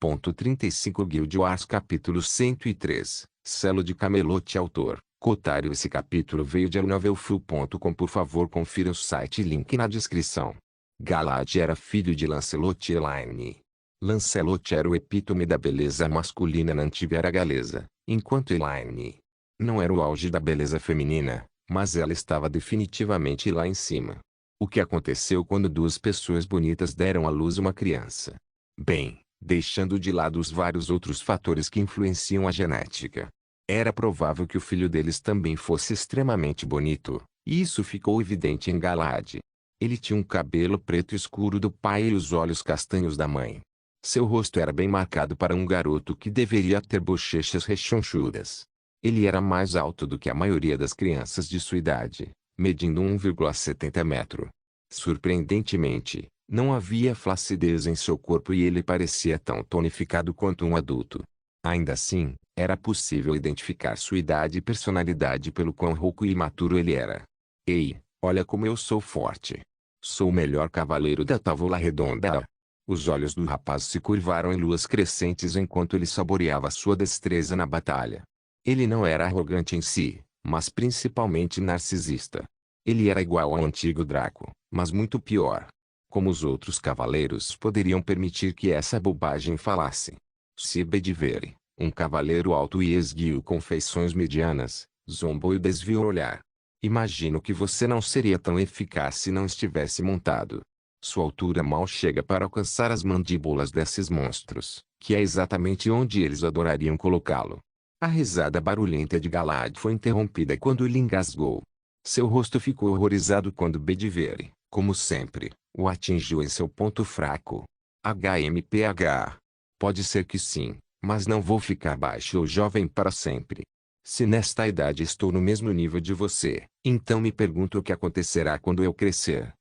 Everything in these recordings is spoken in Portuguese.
35 Guild Wars Capítulo 103 Selo de Camelot Autor Cotário. Esse capítulo veio de novelfull.com. Por favor, confira o site, link na descrição. Galad era filho de Lancelot e Elaine. Lancelot era o epítome da beleza masculina na antiga galesa, enquanto Elaine não era o auge da beleza feminina, mas ela estava definitivamente lá em cima. O que aconteceu quando duas pessoas bonitas deram à luz uma criança? Bem, deixando de lado os vários outros fatores que influenciam a genética, era provável que o filho deles também fosse extremamente bonito, e isso ficou evidente em Galad. Ele tinha um cabelo preto escuro do pai e os olhos castanhos da mãe. Seu rosto era bem marcado para um garoto que deveria ter bochechas rechonchudas. Ele era mais alto do que a maioria das crianças de sua idade, medindo 1,70 metros. Surpreendentemente, não havia flacidez em seu corpo e ele parecia tão tonificado quanto um adulto. Ainda assim, era possível identificar sua idade e personalidade pelo quão rouco e imaturo ele era. Ei, olha como eu sou forte! Sou o melhor cavaleiro da Távola Redonda! Os olhos do rapaz se curvaram em luas crescentes enquanto ele saboreava sua destreza na batalha. Ele não era arrogante em si, mas principalmente narcisista. Ele era igual ao antigo Draco, mas muito pior. Como os outros cavaleiros poderiam permitir que essa bobagem falasse? Se Bedivere, um cavaleiro alto e esguio com feições medianas, zombou e desviou o olhar. Imagino que você não seria tão eficaz se não estivesse montado. Sua altura mal chega para alcançar as mandíbulas desses monstros, que é exatamente onde eles adorariam colocá-lo. A risada barulhenta de Galad foi interrompida quando ele engasgou. Seu rosto ficou horrorizado quando Bedivere, como sempre, o atingiu em seu ponto fraco. HMPH. Pode ser que sim, mas não vou ficar baixo ou jovem para sempre. Se nesta idade estou no mesmo nível de você, então me pergunto o que acontecerá quando eu crescer.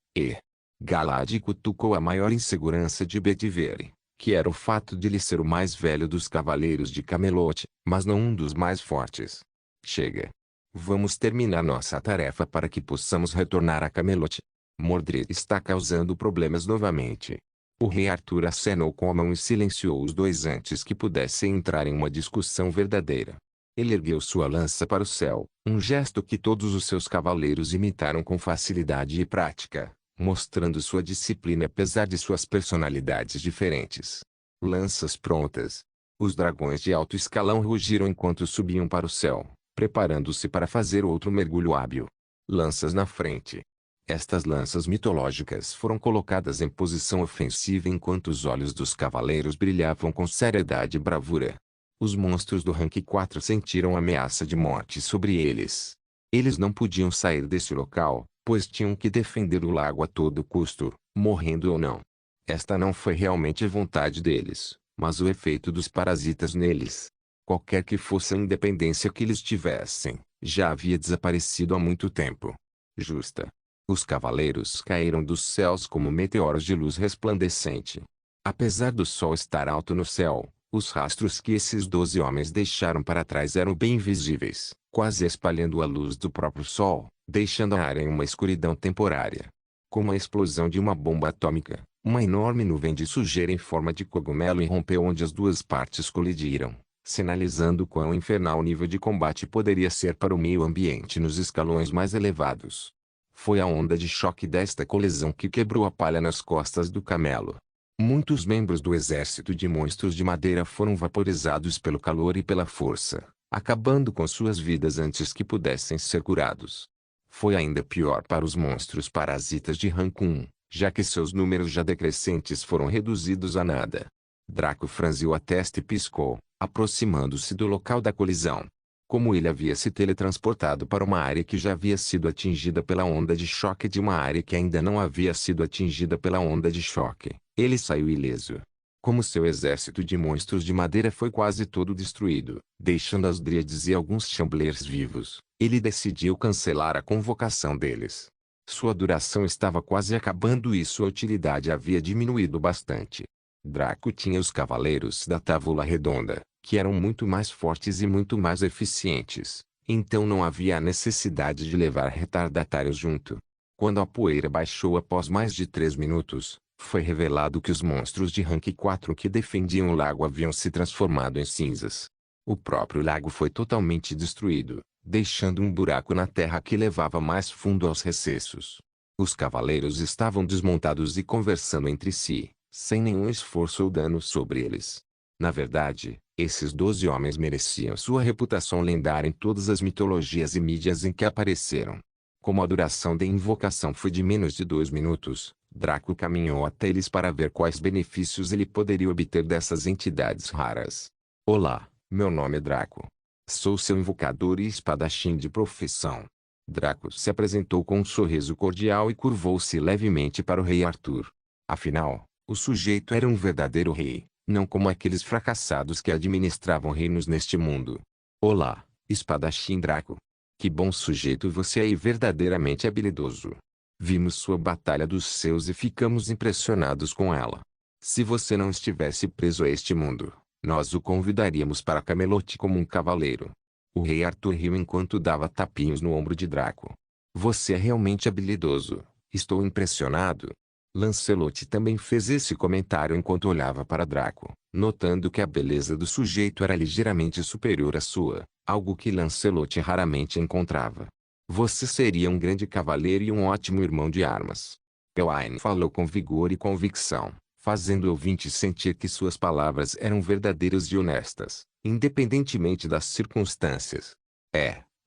Galad cutucou a maior insegurança de Bedivere, que era o fato de ele ser o mais velho dos cavaleiros de Camelot, mas não um dos mais fortes. Chega. Vamos terminar nossa tarefa para que possamos retornar a Camelot. Mordred está causando problemas novamente. O rei Arthur acenou com a mão e silenciou os dois antes que pudessem entrar em uma discussão verdadeira. Ele ergueu sua lança para o céu, um gesto que todos os seus cavaleiros imitaram com facilidade e prática, mostrando sua disciplina apesar de suas personalidades diferentes. Lanças prontas. Os dragões de alto escalão rugiram enquanto subiam para o céu, preparando-se para fazer outro mergulho hábil. Lanças na frente. Estas lanças mitológicas foram colocadas em posição ofensiva enquanto os olhos dos cavaleiros brilhavam com seriedade e bravura. Os monstros do rank 4 sentiram ameaça de morte sobre eles. Eles não podiam sair desse local, pois tinham que defender o lago a todo custo, morrendo ou não. Esta não foi realmente a vontade deles, mas o efeito dos parasitas neles. Qualquer que fosse a independência que eles tivessem, já havia desaparecido há muito tempo. Justa. Os cavaleiros caíram dos céus como meteoros de luz resplandecente. Apesar do sol estar alto no céu, os rastros que esses 12 homens deixaram para trás eram bem visíveis, quase espalhando a luz do próprio sol, deixando a área em uma escuridão temporária. Como a explosão de uma bomba atômica, uma enorme nuvem de sujeira em forma de cogumelo irrompeu onde as duas partes colidiram, sinalizando quão infernal o nível de combate poderia ser para o meio ambiente nos escalões mais elevados. Foi a onda de choque desta colisão que quebrou a palha nas costas do camelo. Muitos membros do exército de monstros de madeira foram vaporizados pelo calor e pela força, acabando com suas vidas antes que pudessem ser curados. Foi ainda pior para os monstros parasitas de rank 1, já que seus números já decrescentes foram reduzidos a nada. Draco franziu a testa e piscou, aproximando-se do local da colisão. Como ele havia se teletransportado para uma área que já havia sido atingida pela onda de choque de uma área que ainda não havia sido atingida pela onda de choque, ele saiu ileso. Como seu exército de monstros de madeira foi quase todo destruído, deixando as dríades e alguns chamblers vivos, ele decidiu cancelar a convocação deles. Sua duração estava quase acabando e sua utilidade havia diminuído bastante. Draco tinha os cavaleiros da Távola Redonda, que eram muito mais fortes e muito mais eficientes, então não havia a necessidade de levar retardatários junto. Quando a poeira baixou após mais de 3 minutos, Foi revelado que os monstros de rank 4 que defendiam o lago haviam se transformado em cinzas. O próprio lago foi totalmente destruído, deixando um buraco na terra que levava mais fundo aos recessos. Os cavaleiros estavam desmontados e conversando entre si, sem nenhum esforço ou dano sobre eles. Na verdade, esses 12 homens mereciam sua reputação lendária em todas as mitologias e mídias em que apareceram. Como a duração da invocação foi de menos de 2 minutos, Draco caminhou até eles para ver quais benefícios ele poderia obter dessas entidades raras. Olá, meu nome é Draco. Sou seu invocador e espadachim de profissão. Draco se apresentou com um sorriso cordial e curvou-se levemente para o rei Arthur. Afinal, o sujeito era um verdadeiro rei, não como aqueles fracassados que administravam reinos neste mundo. Olá, espadachim Draco. Que bom sujeito você é e verdadeiramente habilidoso. Vimos sua batalha dos seus e ficamos impressionados com ela. Se você não estivesse preso a este mundo, nós o convidaríamos para Camelot como um cavaleiro. O rei Arthur riu enquanto dava tapinhos no ombro de Draco. Você é realmente habilidoso. Estou impressionado. Lancelot também fez esse comentário enquanto olhava para Draco, notando que a beleza do sujeito era ligeiramente superior à sua, algo que Lancelot raramente encontrava. Você seria um grande cavaleiro e um ótimo irmão de armas. Gawain falou com vigor e convicção, fazendo o ouvinte sentir que suas palavras eram verdadeiras e honestas, independentemente das circunstâncias.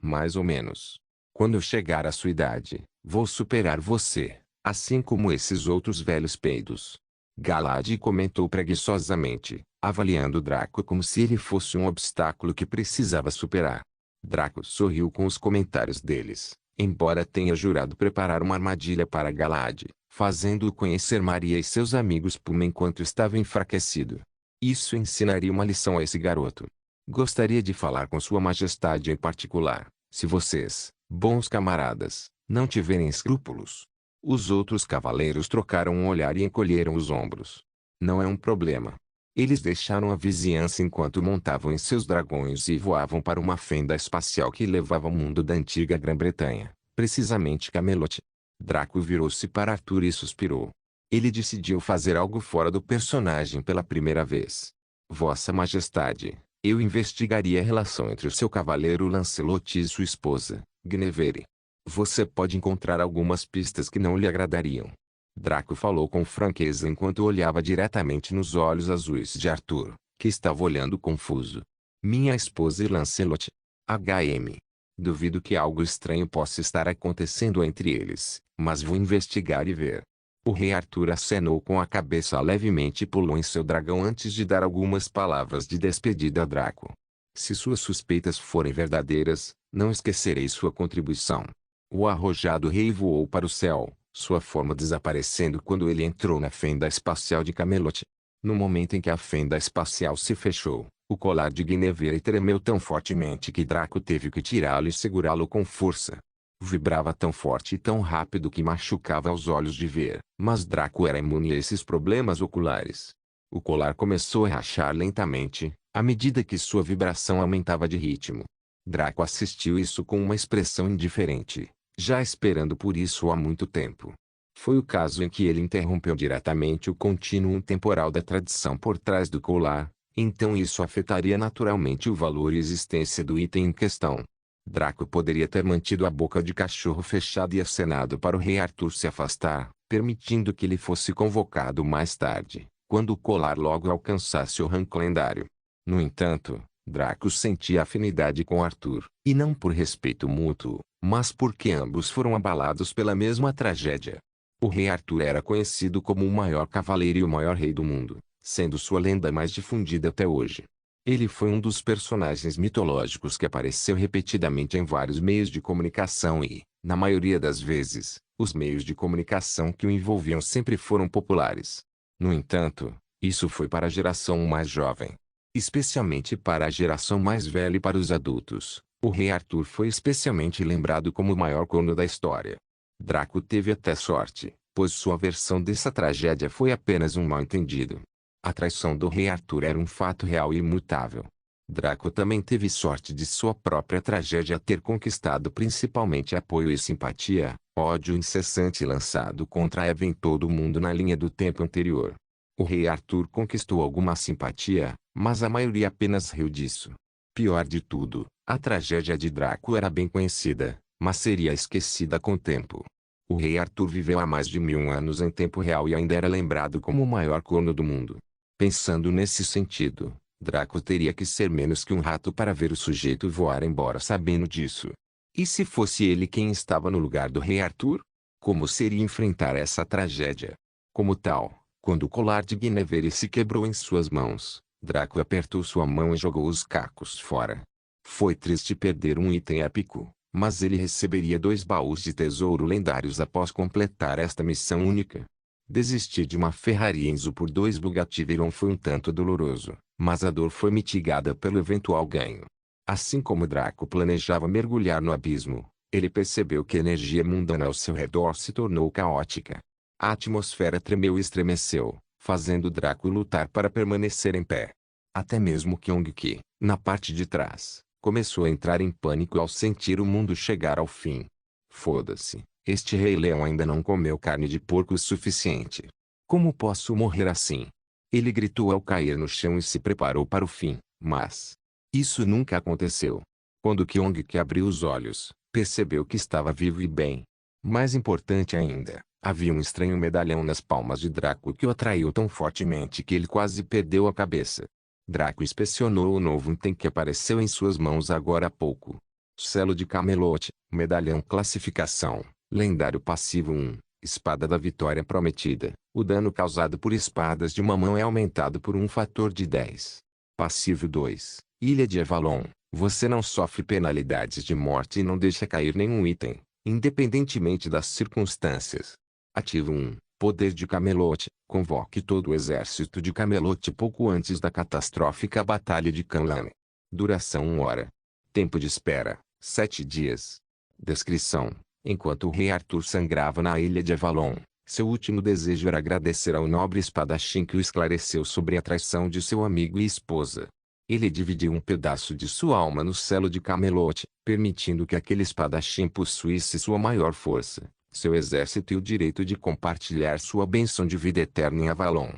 Mais ou menos. Quando eu chegar à sua idade, vou superar você, assim como esses outros velhos peidos. Galad comentou preguiçosamente, avaliando Draco como se ele fosse um obstáculo que precisava superar. Draco sorriu com os comentários deles, embora tenha jurado preparar uma armadilha para Galad, fazendo-o conhecer Maria e seus amigos Puma enquanto estava enfraquecido. Isso ensinaria uma lição a esse garoto. Gostaria de falar com Sua Majestade em particular, se vocês, bons camaradas, não tiverem escrúpulos. Os outros cavaleiros trocaram um olhar e encolheram os ombros. Não é um problema. Eles deixaram a vizinhança enquanto montavam em seus dragões e voavam para uma fenda espacial que levava ao mundo da antiga Grã-Bretanha, precisamente Camelot. Draco virou-se para Arthur e suspirou. Ele decidiu fazer algo fora do personagem pela primeira vez. Vossa Majestade, eu investigaria a relação entre o seu cavaleiro Lancelot e sua esposa, Guinevere. Você pode encontrar algumas pistas que não lhe agradariam. Draco falou com franqueza enquanto olhava diretamente nos olhos azuis de Arthur, que estava olhando confuso. Minha esposa e Lancelot. HM. Duvido que algo estranho possa estar acontecendo entre eles, mas vou investigar e ver. O rei Arthur acenou com a cabeça levemente e pulou em seu dragão antes de dar algumas palavras de despedida a Draco. Se suas suspeitas forem verdadeiras, não esquecerei sua contribuição. O arrojado rei voou para o céu, sua forma desaparecendo quando ele entrou na fenda espacial de Camelot. No momento em que a fenda espacial se fechou, o colar de Guinevere tremeu tão fortemente que Draco teve que tirá-lo e segurá-lo com força. Vibrava tão forte e tão rápido que machucava aos olhos de ver, mas Draco era imune a esses problemas oculares. O colar começou a rachar lentamente, à medida que sua vibração aumentava de ritmo. Draco assistiu isso com uma expressão indiferente, já esperando por isso há muito tempo. Foi o caso em que ele interrompeu diretamente o contínuo temporal da tradição por trás do colar, então isso afetaria naturalmente o valor e existência do item em questão. Draco poderia ter mantido a boca de cachorro fechada e acenado para o rei Arthur se afastar, permitindo que ele fosse convocado mais tarde, quando o colar logo alcançasse o rank lendário. No entanto, Draco sentia afinidade com Arthur, e não por respeito mútuo, mas porque ambos foram abalados pela mesma tragédia. O rei Arthur era conhecido como o maior cavaleiro e o maior rei do mundo, sendo sua lenda mais difundida até hoje. Ele foi um dos personagens mitológicos que apareceu repetidamente em vários meios de comunicação e, na maioria das vezes, os meios de comunicação que o envolviam sempre foram populares. No entanto, isso foi para a geração mais jovem. Especialmente para a geração mais velha e para os adultos, o rei Arthur foi especialmente lembrado como o maior corno da história. Draco teve até sorte, pois sua versão dessa tragédia foi apenas um mal-entendido. A traição do rei Arthur era um fato real e imutável. Draco também teve sorte de sua própria tragédia ter conquistado principalmente apoio e simpatia, ódio incessante lançado contra Eva em todo o mundo na linha do tempo anterior. O rei Arthur conquistou alguma simpatia, mas a maioria apenas riu disso. Pior de tudo, a tragédia de Draco era bem conhecida, mas seria esquecida com o tempo. O rei Arthur viveu há mais de 1000 anos em tempo real e ainda era lembrado como o maior corno do mundo. Pensando nesse sentido, Draco teria que ser menos que um rato para ver o sujeito voar embora sabendo disso. E se fosse ele quem estava no lugar do rei Arthur? Como seria enfrentar essa tragédia? Como tal, quando o colar de Guinevere se quebrou em suas mãos, Draco apertou sua mão e jogou os cacos fora. Foi triste perder um item épico, mas ele receberia 2 baús de tesouro lendários após completar esta missão única. Desistir de uma Ferrari Enzo por 2 Bugatti Veyron foi um tanto doloroso, mas a dor foi mitigada pelo eventual ganho. Assim como Draco planejava mergulhar no abismo, ele percebeu que a energia mundana ao seu redor se tornou caótica. A atmosfera tremeu e estremeceu, fazendo Draco lutar para permanecer em pé. Até mesmo Kyong-ki, na parte de trás, começou a entrar em pânico ao sentir o mundo chegar ao fim. Foda-se, este rei leão ainda não comeu carne de porco o suficiente. Como posso morrer assim? Ele gritou ao cair no chão e se preparou para o fim, mas isso nunca aconteceu. Quando Kyong-ki abriu os olhos, percebeu que estava vivo e bem. Mais importante ainda, havia um estranho medalhão nas palmas de Draco que o atraiu tão fortemente que ele quase perdeu a cabeça. Draco inspecionou o novo item que apareceu em suas mãos agora há pouco. Selo de Camelot, medalhão classificação, lendário passivo 1, espada da vitória prometida. O dano causado por espadas de uma mão é aumentado por um fator de 10. Passivo 2, Ilha de Avalon, você não sofre penalidades de morte e não deixa cair nenhum item, independentemente das circunstâncias. Ativo 1, poder de Camelot, convoque todo o exército de Camelot pouco antes da catastrófica batalha de Canlan. Duração 1 hora. Tempo de espera, 7 dias. Descrição: enquanto o rei Arthur sangrava na ilha de Avalon, seu último desejo era agradecer ao nobre espadachim que o esclareceu sobre a traição de seu amigo e esposa. Ele dividiu um pedaço de sua alma no selo de Camelot, permitindo que aquele espadachim possuísse sua maior força, seu exército e o direito de compartilhar sua bênção de vida eterna em Avalon.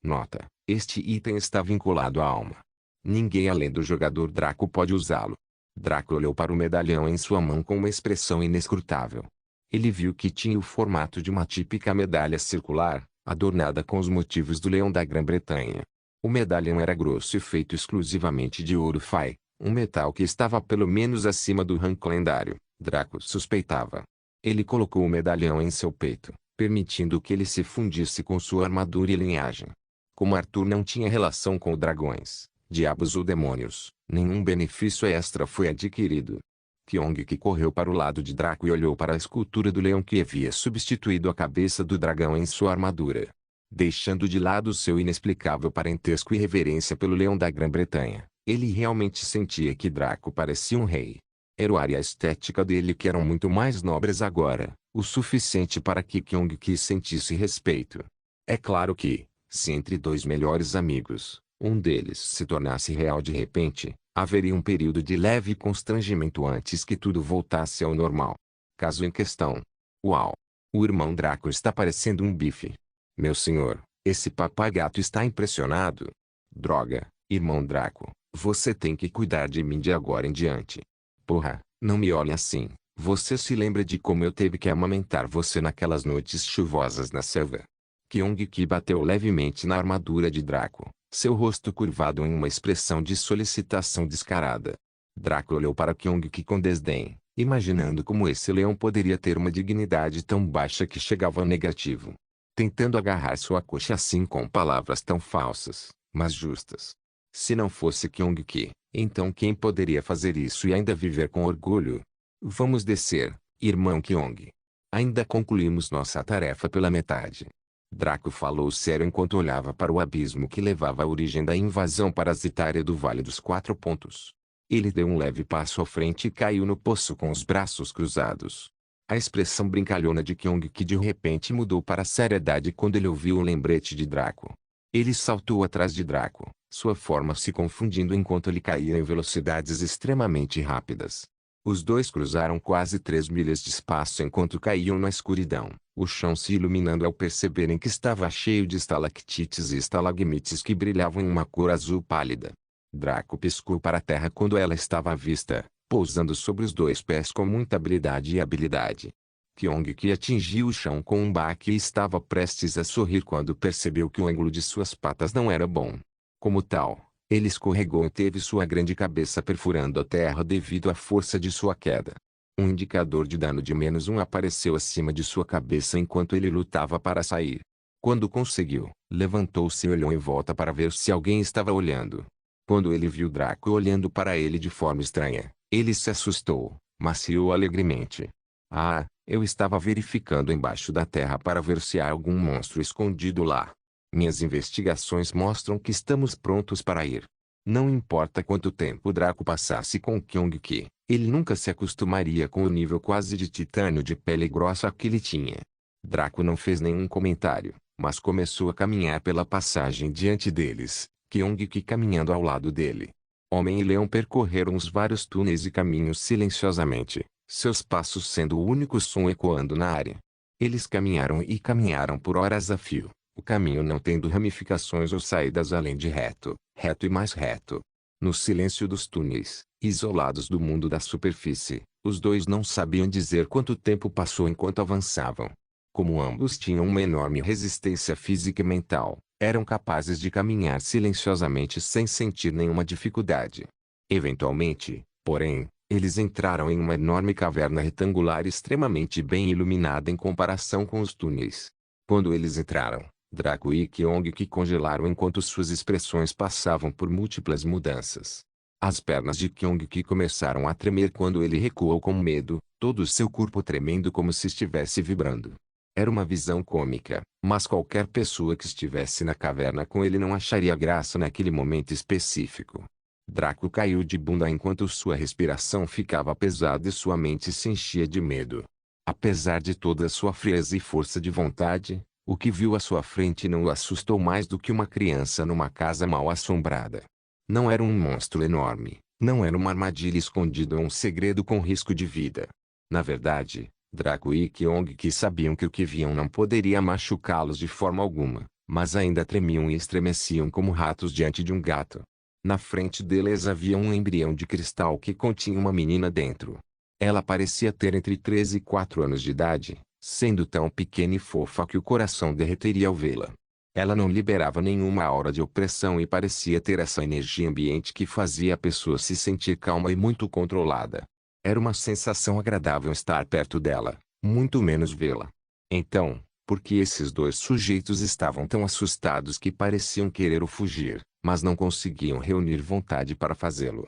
Nota: este item está vinculado à alma. Ninguém além do jogador Draco pode usá-lo. Draco olhou para o medalhão em sua mão com uma expressão inescrutável. Ele viu que tinha o formato de uma típica medalha circular, adornada com os motivos do leão da Grã-Bretanha. O medalhão era grosso e feito exclusivamente de ouro Fai, um metal que estava pelo menos acima do rank lendário, Draco suspeitava. Ele colocou o medalhão em seu peito, permitindo que ele se fundisse com sua armadura e linhagem. Como Arthur não tinha relação com dragões, diabos ou demônios, nenhum benefício extra foi adquirido. Kyong-ki correu para o lado de Draco e olhou para a escultura do leão que havia substituído a cabeça do dragão em sua armadura. Deixando de lado seu inexplicável parentesco e reverência pelo leão da Grã-Bretanha, ele realmente sentia que Draco parecia um rei. Era o ar e a estética dele que eram muito mais nobres agora, o suficiente para que Kyong-ki sentisse respeito. É claro que, se entre 2 melhores amigos, um deles se tornasse real de repente, haveria um período de leve constrangimento antes que tudo voltasse ao normal. Caso em questão. Uau! O irmão Draco está parecendo um bife. Meu senhor, esse papagato está impressionado. Droga, irmão Draco, você tem que cuidar de mim de agora em diante. Porra, não me olhe assim. Você se lembra de como eu teve que amamentar você naquelas noites chuvosas na selva? Kyong-ki bateu levemente na armadura de Draco, seu rosto curvado em uma expressão de solicitação descarada. Draco olhou para Kyong-ki com desdém, imaginando como esse leão poderia ter uma dignidade tão baixa que chegava ao negativo. Tentando agarrar sua coxa assim com palavras tão falsas, mas justas. Se não fosse Kyong-ki, então quem poderia fazer isso e ainda viver com orgulho? Vamos descer, irmão Kyong. Ainda concluímos nossa tarefa pela metade. Draco falou sério enquanto olhava para o abismo que levava à origem da invasão parasitária do Vale dos Quatro Pontos. Ele deu um leve passo à frente e caiu no poço com os braços cruzados. A expressão brincalhona de Kyong-ki de repente mudou para a seriedade quando ele ouviu o lembrete de Draco. Ele saltou atrás de Draco, sua forma se confundindo enquanto ele caía em velocidades extremamente rápidas. Os dois cruzaram quase 3 milhas de espaço enquanto caíam na escuridão, o chão se iluminando ao perceberem que estava cheio de estalactites e estalagmites que brilhavam em uma cor azul pálida. Draco piscou para a terra quando ela estava à vista, pousando sobre os dois pés com muita habilidade e habilidade. Kyong-ki atingiu o chão com um baque e estava prestes a sorrir quando percebeu que o ângulo de suas patas não era bom. Como tal, ele escorregou e teve sua grande cabeça perfurando a terra devido à força de sua queda. Um indicador de dano de -1 apareceu acima de sua cabeça enquanto ele lutava para sair. Quando conseguiu, levantou-se e olhou em volta para ver se alguém estava olhando. Quando ele viu Draco olhando para ele de forma estranha, ele se assustou, mas riu alegremente. Ah, eu estava verificando embaixo da terra para ver se há algum monstro escondido lá. Minhas investigações mostram que estamos prontos para ir. Não importa quanto tempo Draco passasse com Kyong-ki, ele nunca se acostumaria com o nível quase de titânio de pele grossa que ele tinha. Draco não fez nenhum comentário, mas começou a caminhar pela passagem diante deles, Kyong-ki caminhando ao lado dele. Homem e Leão percorreram os vários túneis e caminhos silenciosamente, seus passos sendo o único som ecoando na área. Eles caminharam e caminharam por horas a fio, o caminho não tendo ramificações ou saídas além de reto, reto e mais reto. No silêncio dos túneis, isolados do mundo da superfície, os dois não sabiam dizer quanto tempo passou enquanto avançavam. Como ambos tinham uma enorme resistência física e mental, eram capazes de caminhar silenciosamente sem sentir nenhuma dificuldade. Eventualmente, porém, eles entraram em uma enorme caverna retangular extremamente bem iluminada em comparação com os túneis. Quando eles entraram, Draco e Kyong-ki congelaram enquanto suas expressões passavam por múltiplas mudanças. As pernas de Kyong-ki começaram a tremer quando ele recuou com medo, todo o seu corpo tremendo como se estivesse vibrando. Era uma visão cômica, mas qualquer pessoa que estivesse na caverna com ele não acharia graça naquele momento específico. Draco caiu de bunda enquanto sua respiração ficava pesada e sua mente se enchia de medo. Apesar de toda sua frieza e força de vontade, o que viu à sua frente não o assustou mais do que uma criança numa casa mal assombrada. Não era um monstro enorme, não era uma armadilha escondida ou um segredo com risco de vida. Na verdade, Draco e Kyong-ki sabiam que o que viam não poderia machucá-los de forma alguma, mas ainda tremiam e estremeciam como ratos diante de um gato. Na frente deles havia um embrião de cristal que continha uma menina dentro. Ela parecia ter entre 13 e 4 anos de idade, sendo tão pequena e fofa que o coração derreteria ao vê-la. Ela não liberava nenhuma aura de opressão e parecia ter essa energia ambiente que fazia a pessoa se sentir calma e muito controlada. Era uma sensação agradável estar perto dela, muito menos vê-la. Então, por que esses dois sujeitos estavam tão assustados que pareciam querer fugir, mas não conseguiam reunir vontade para fazê-lo?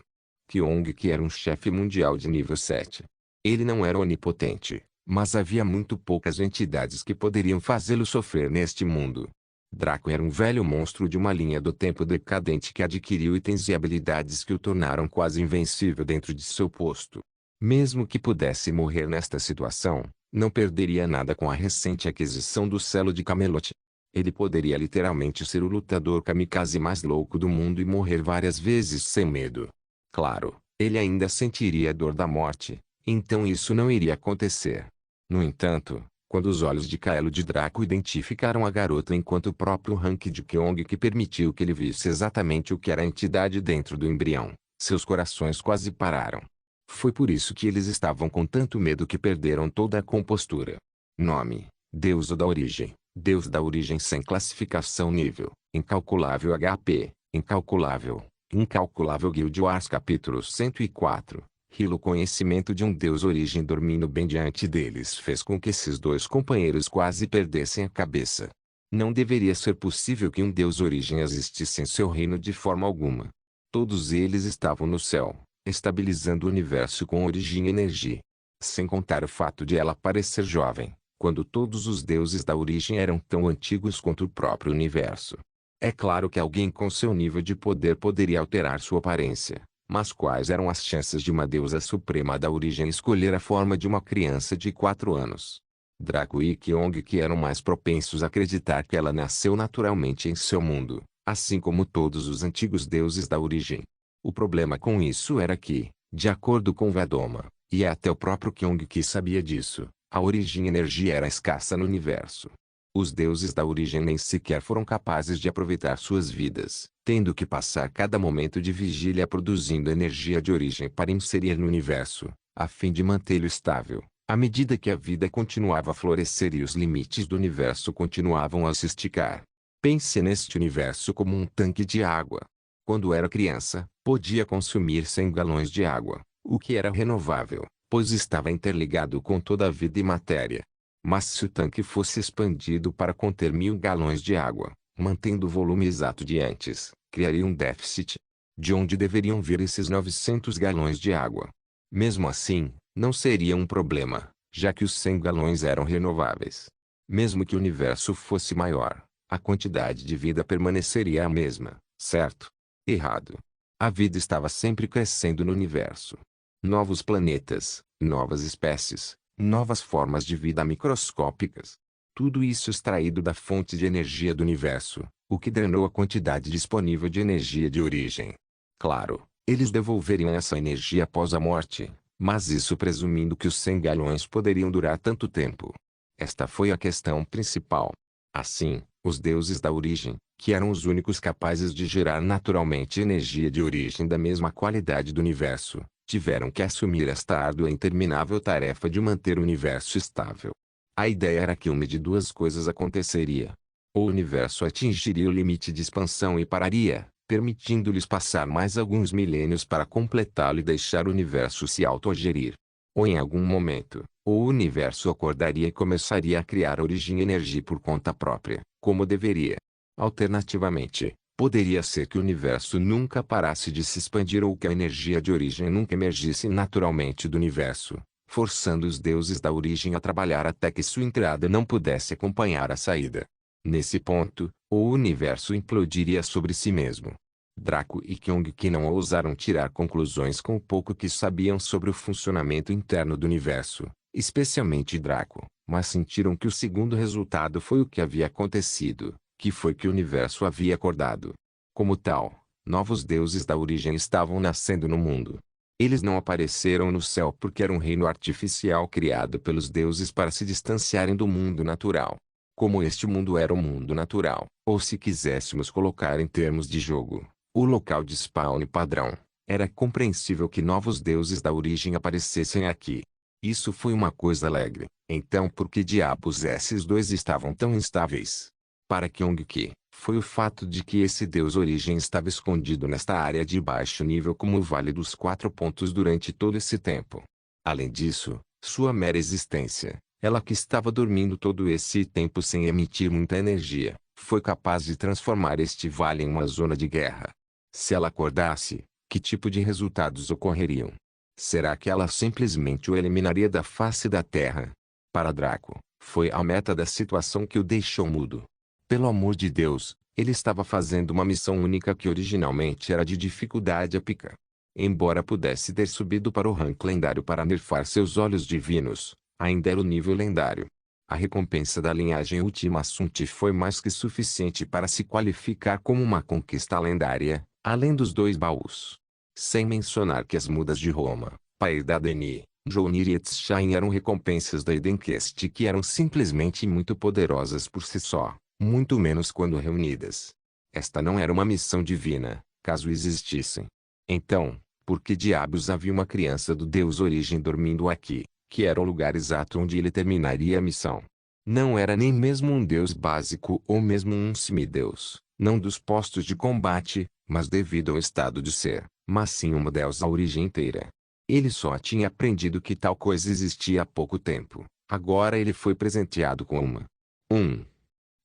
Kyong-ki era um chefe mundial de nível 7. Ele não era onipotente, mas havia muito poucas entidades que poderiam fazê-lo sofrer neste mundo. Draco era um velho monstro de uma linha do tempo decadente que adquiriu itens e habilidades que o tornaram quase invencível dentro de seu posto. Mesmo que pudesse morrer nesta situação, não perderia nada com a recente aquisição do selo de Camelot. Ele poderia literalmente ser o lutador kamikaze mais louco do mundo e morrer várias vezes sem medo. Claro, ele ainda sentiria a dor da morte, então isso não iria acontecer. No entanto, quando os olhos de Kaelo de Draco identificaram a garota enquanto o próprio rank de Kyong-ki permitiu que ele visse exatamente o que era a entidade dentro do embrião, seus corações quase pararam. Foi por isso que eles estavam com tanto medo que perderam toda a compostura. Nome: Deus da Origem. Deus da Origem sem classificação. Nível: incalculável. HP: incalculável. Incalculável. Guild Wars capítulo 104. Hilo. Conhecimento de um Deus Origem dormindo bem diante deles fez com que esses dois companheiros quase perdessem a cabeça. Não deveria ser possível que um Deus Origem existisse em seu reino de forma alguma. Todos eles estavam no céu, estabilizando o universo com origem e energia. Sem contar o fato de ela parecer jovem, quando todos os deuses da origem eram tão antigos quanto o próprio universo. É claro que alguém com seu nível de poder poderia alterar sua aparência, mas quais eram as chances de uma deusa suprema da origem escolher a forma de uma criança de 4 anos? Draco e Kyong que eram mais propensos a acreditar que ela nasceu naturalmente em seu mundo, assim como todos os antigos deuses da origem. O problema com isso era que, de acordo com Vedoma, e até o próprio Kyong que sabia disso, a origem energia era escassa no universo. Os deuses da origem nem sequer foram capazes de aproveitar suas vidas, tendo que passar cada momento de vigília produzindo energia de origem para inserir no universo, a fim de mantê-lo estável, à medida que a vida continuava a florescer e os limites do universo continuavam a se esticar. Pense neste universo como um tanque de água. Quando era criança, podia consumir 100 galões de água, o que era renovável, pois estava interligado com toda a vida e matéria. Mas se o tanque fosse expandido para conter 1000 galões de água, mantendo o volume exato de antes, criaria um déficit. De onde deveriam vir esses 900 galões de água? Mesmo assim, não seria um problema, já que os 100 galões eram renováveis. Mesmo que o universo fosse maior, a quantidade de vida permaneceria a mesma, certo? Errado. A vida estava sempre crescendo no universo. Novos planetas, novas espécies, novas formas de vida microscópicas. Tudo isso extraído da fonte de energia do universo, o que drenou a quantidade disponível de energia de origem. Claro, eles devolveriam essa energia após a morte, mas isso presumindo que os 100 galões poderiam durar tanto tempo. Esta foi a questão principal. Assim, os deuses da origem, que eram os únicos capazes de gerar naturalmente energia de origem da mesma qualidade do universo, tiveram que assumir esta árdua e interminável tarefa de manter o universo estável. A ideia era que uma de duas coisas aconteceria. Ou o universo atingiria o limite de expansão e pararia, permitindo-lhes passar mais alguns milênios para completá-lo e deixar o universo se autogerir. Ou em algum momento, o universo acordaria e começaria a criar origem e energia por conta própria, como deveria. Alternativamente, poderia ser que o universo nunca parasse de se expandir ou que a energia de origem nunca emergisse naturalmente do universo, forçando os deuses da origem a trabalhar até que sua entrada não pudesse acompanhar a saída. Nesse ponto, o universo implodiria sobre si mesmo. Draco e Kyong que não ousaram tirar conclusões com o pouco que sabiam sobre o funcionamento interno do universo, especialmente Draco, mas sentiram que o segundo resultado foi o que havia acontecido, que foi que o universo havia acordado. Como tal, novos deuses da origem estavam nascendo no mundo. Eles não apareceram no céu porque era um reino artificial criado pelos deuses para se distanciarem do mundo natural. Como este mundo era o mundo natural, ou se quiséssemos colocar em termos de jogo, o local de spawn padrão, era compreensível que novos deuses da origem aparecessem aqui. Isso foi uma coisa alegre. Então por que diabos esses dois estavam tão instáveis? Para Kyong-ki, foi o fato de que esse deus origem estava escondido nesta área de baixo nível como o Vale dos Quatro Pontos durante todo esse tempo. Além disso, sua mera existência, ela que estava dormindo todo esse tempo sem emitir muita energia, foi capaz de transformar este vale em uma zona de guerra. Se ela acordasse, que tipo de resultados ocorreriam? Será que ela simplesmente o eliminaria da face da Terra? Para Draco, foi a meta da situação que o deixou mudo. Pelo amor de Deus, ele estava fazendo uma missão única que originalmente era de dificuldade épica. Embora pudesse ter subido para o rank lendário para nerfar seus olhos divinos, ainda era o nível lendário. A recompensa da linhagem Ultima Sunti foi mais que suficiente para se qualificar como uma conquista lendária, além dos 2 baús. Sem mencionar que as mudas de Roma, Pair da Deni, Jounir e Etshain eram recompensas da Edenquest que eram simplesmente muito poderosas por si só, muito menos quando reunidas. Esta não era uma missão divina, caso existissem. Então, por que diabos havia uma criança do deus origem dormindo aqui, que era o lugar exato onde ele terminaria a missão? Não era nem mesmo um deus básico ou mesmo um semideus, não dos postos de combate, mas devido ao estado de ser, mas sim uma deusa origem inteira. Ele só tinha aprendido que tal coisa existia há pouco tempo. Agora ele foi presenteado com uma.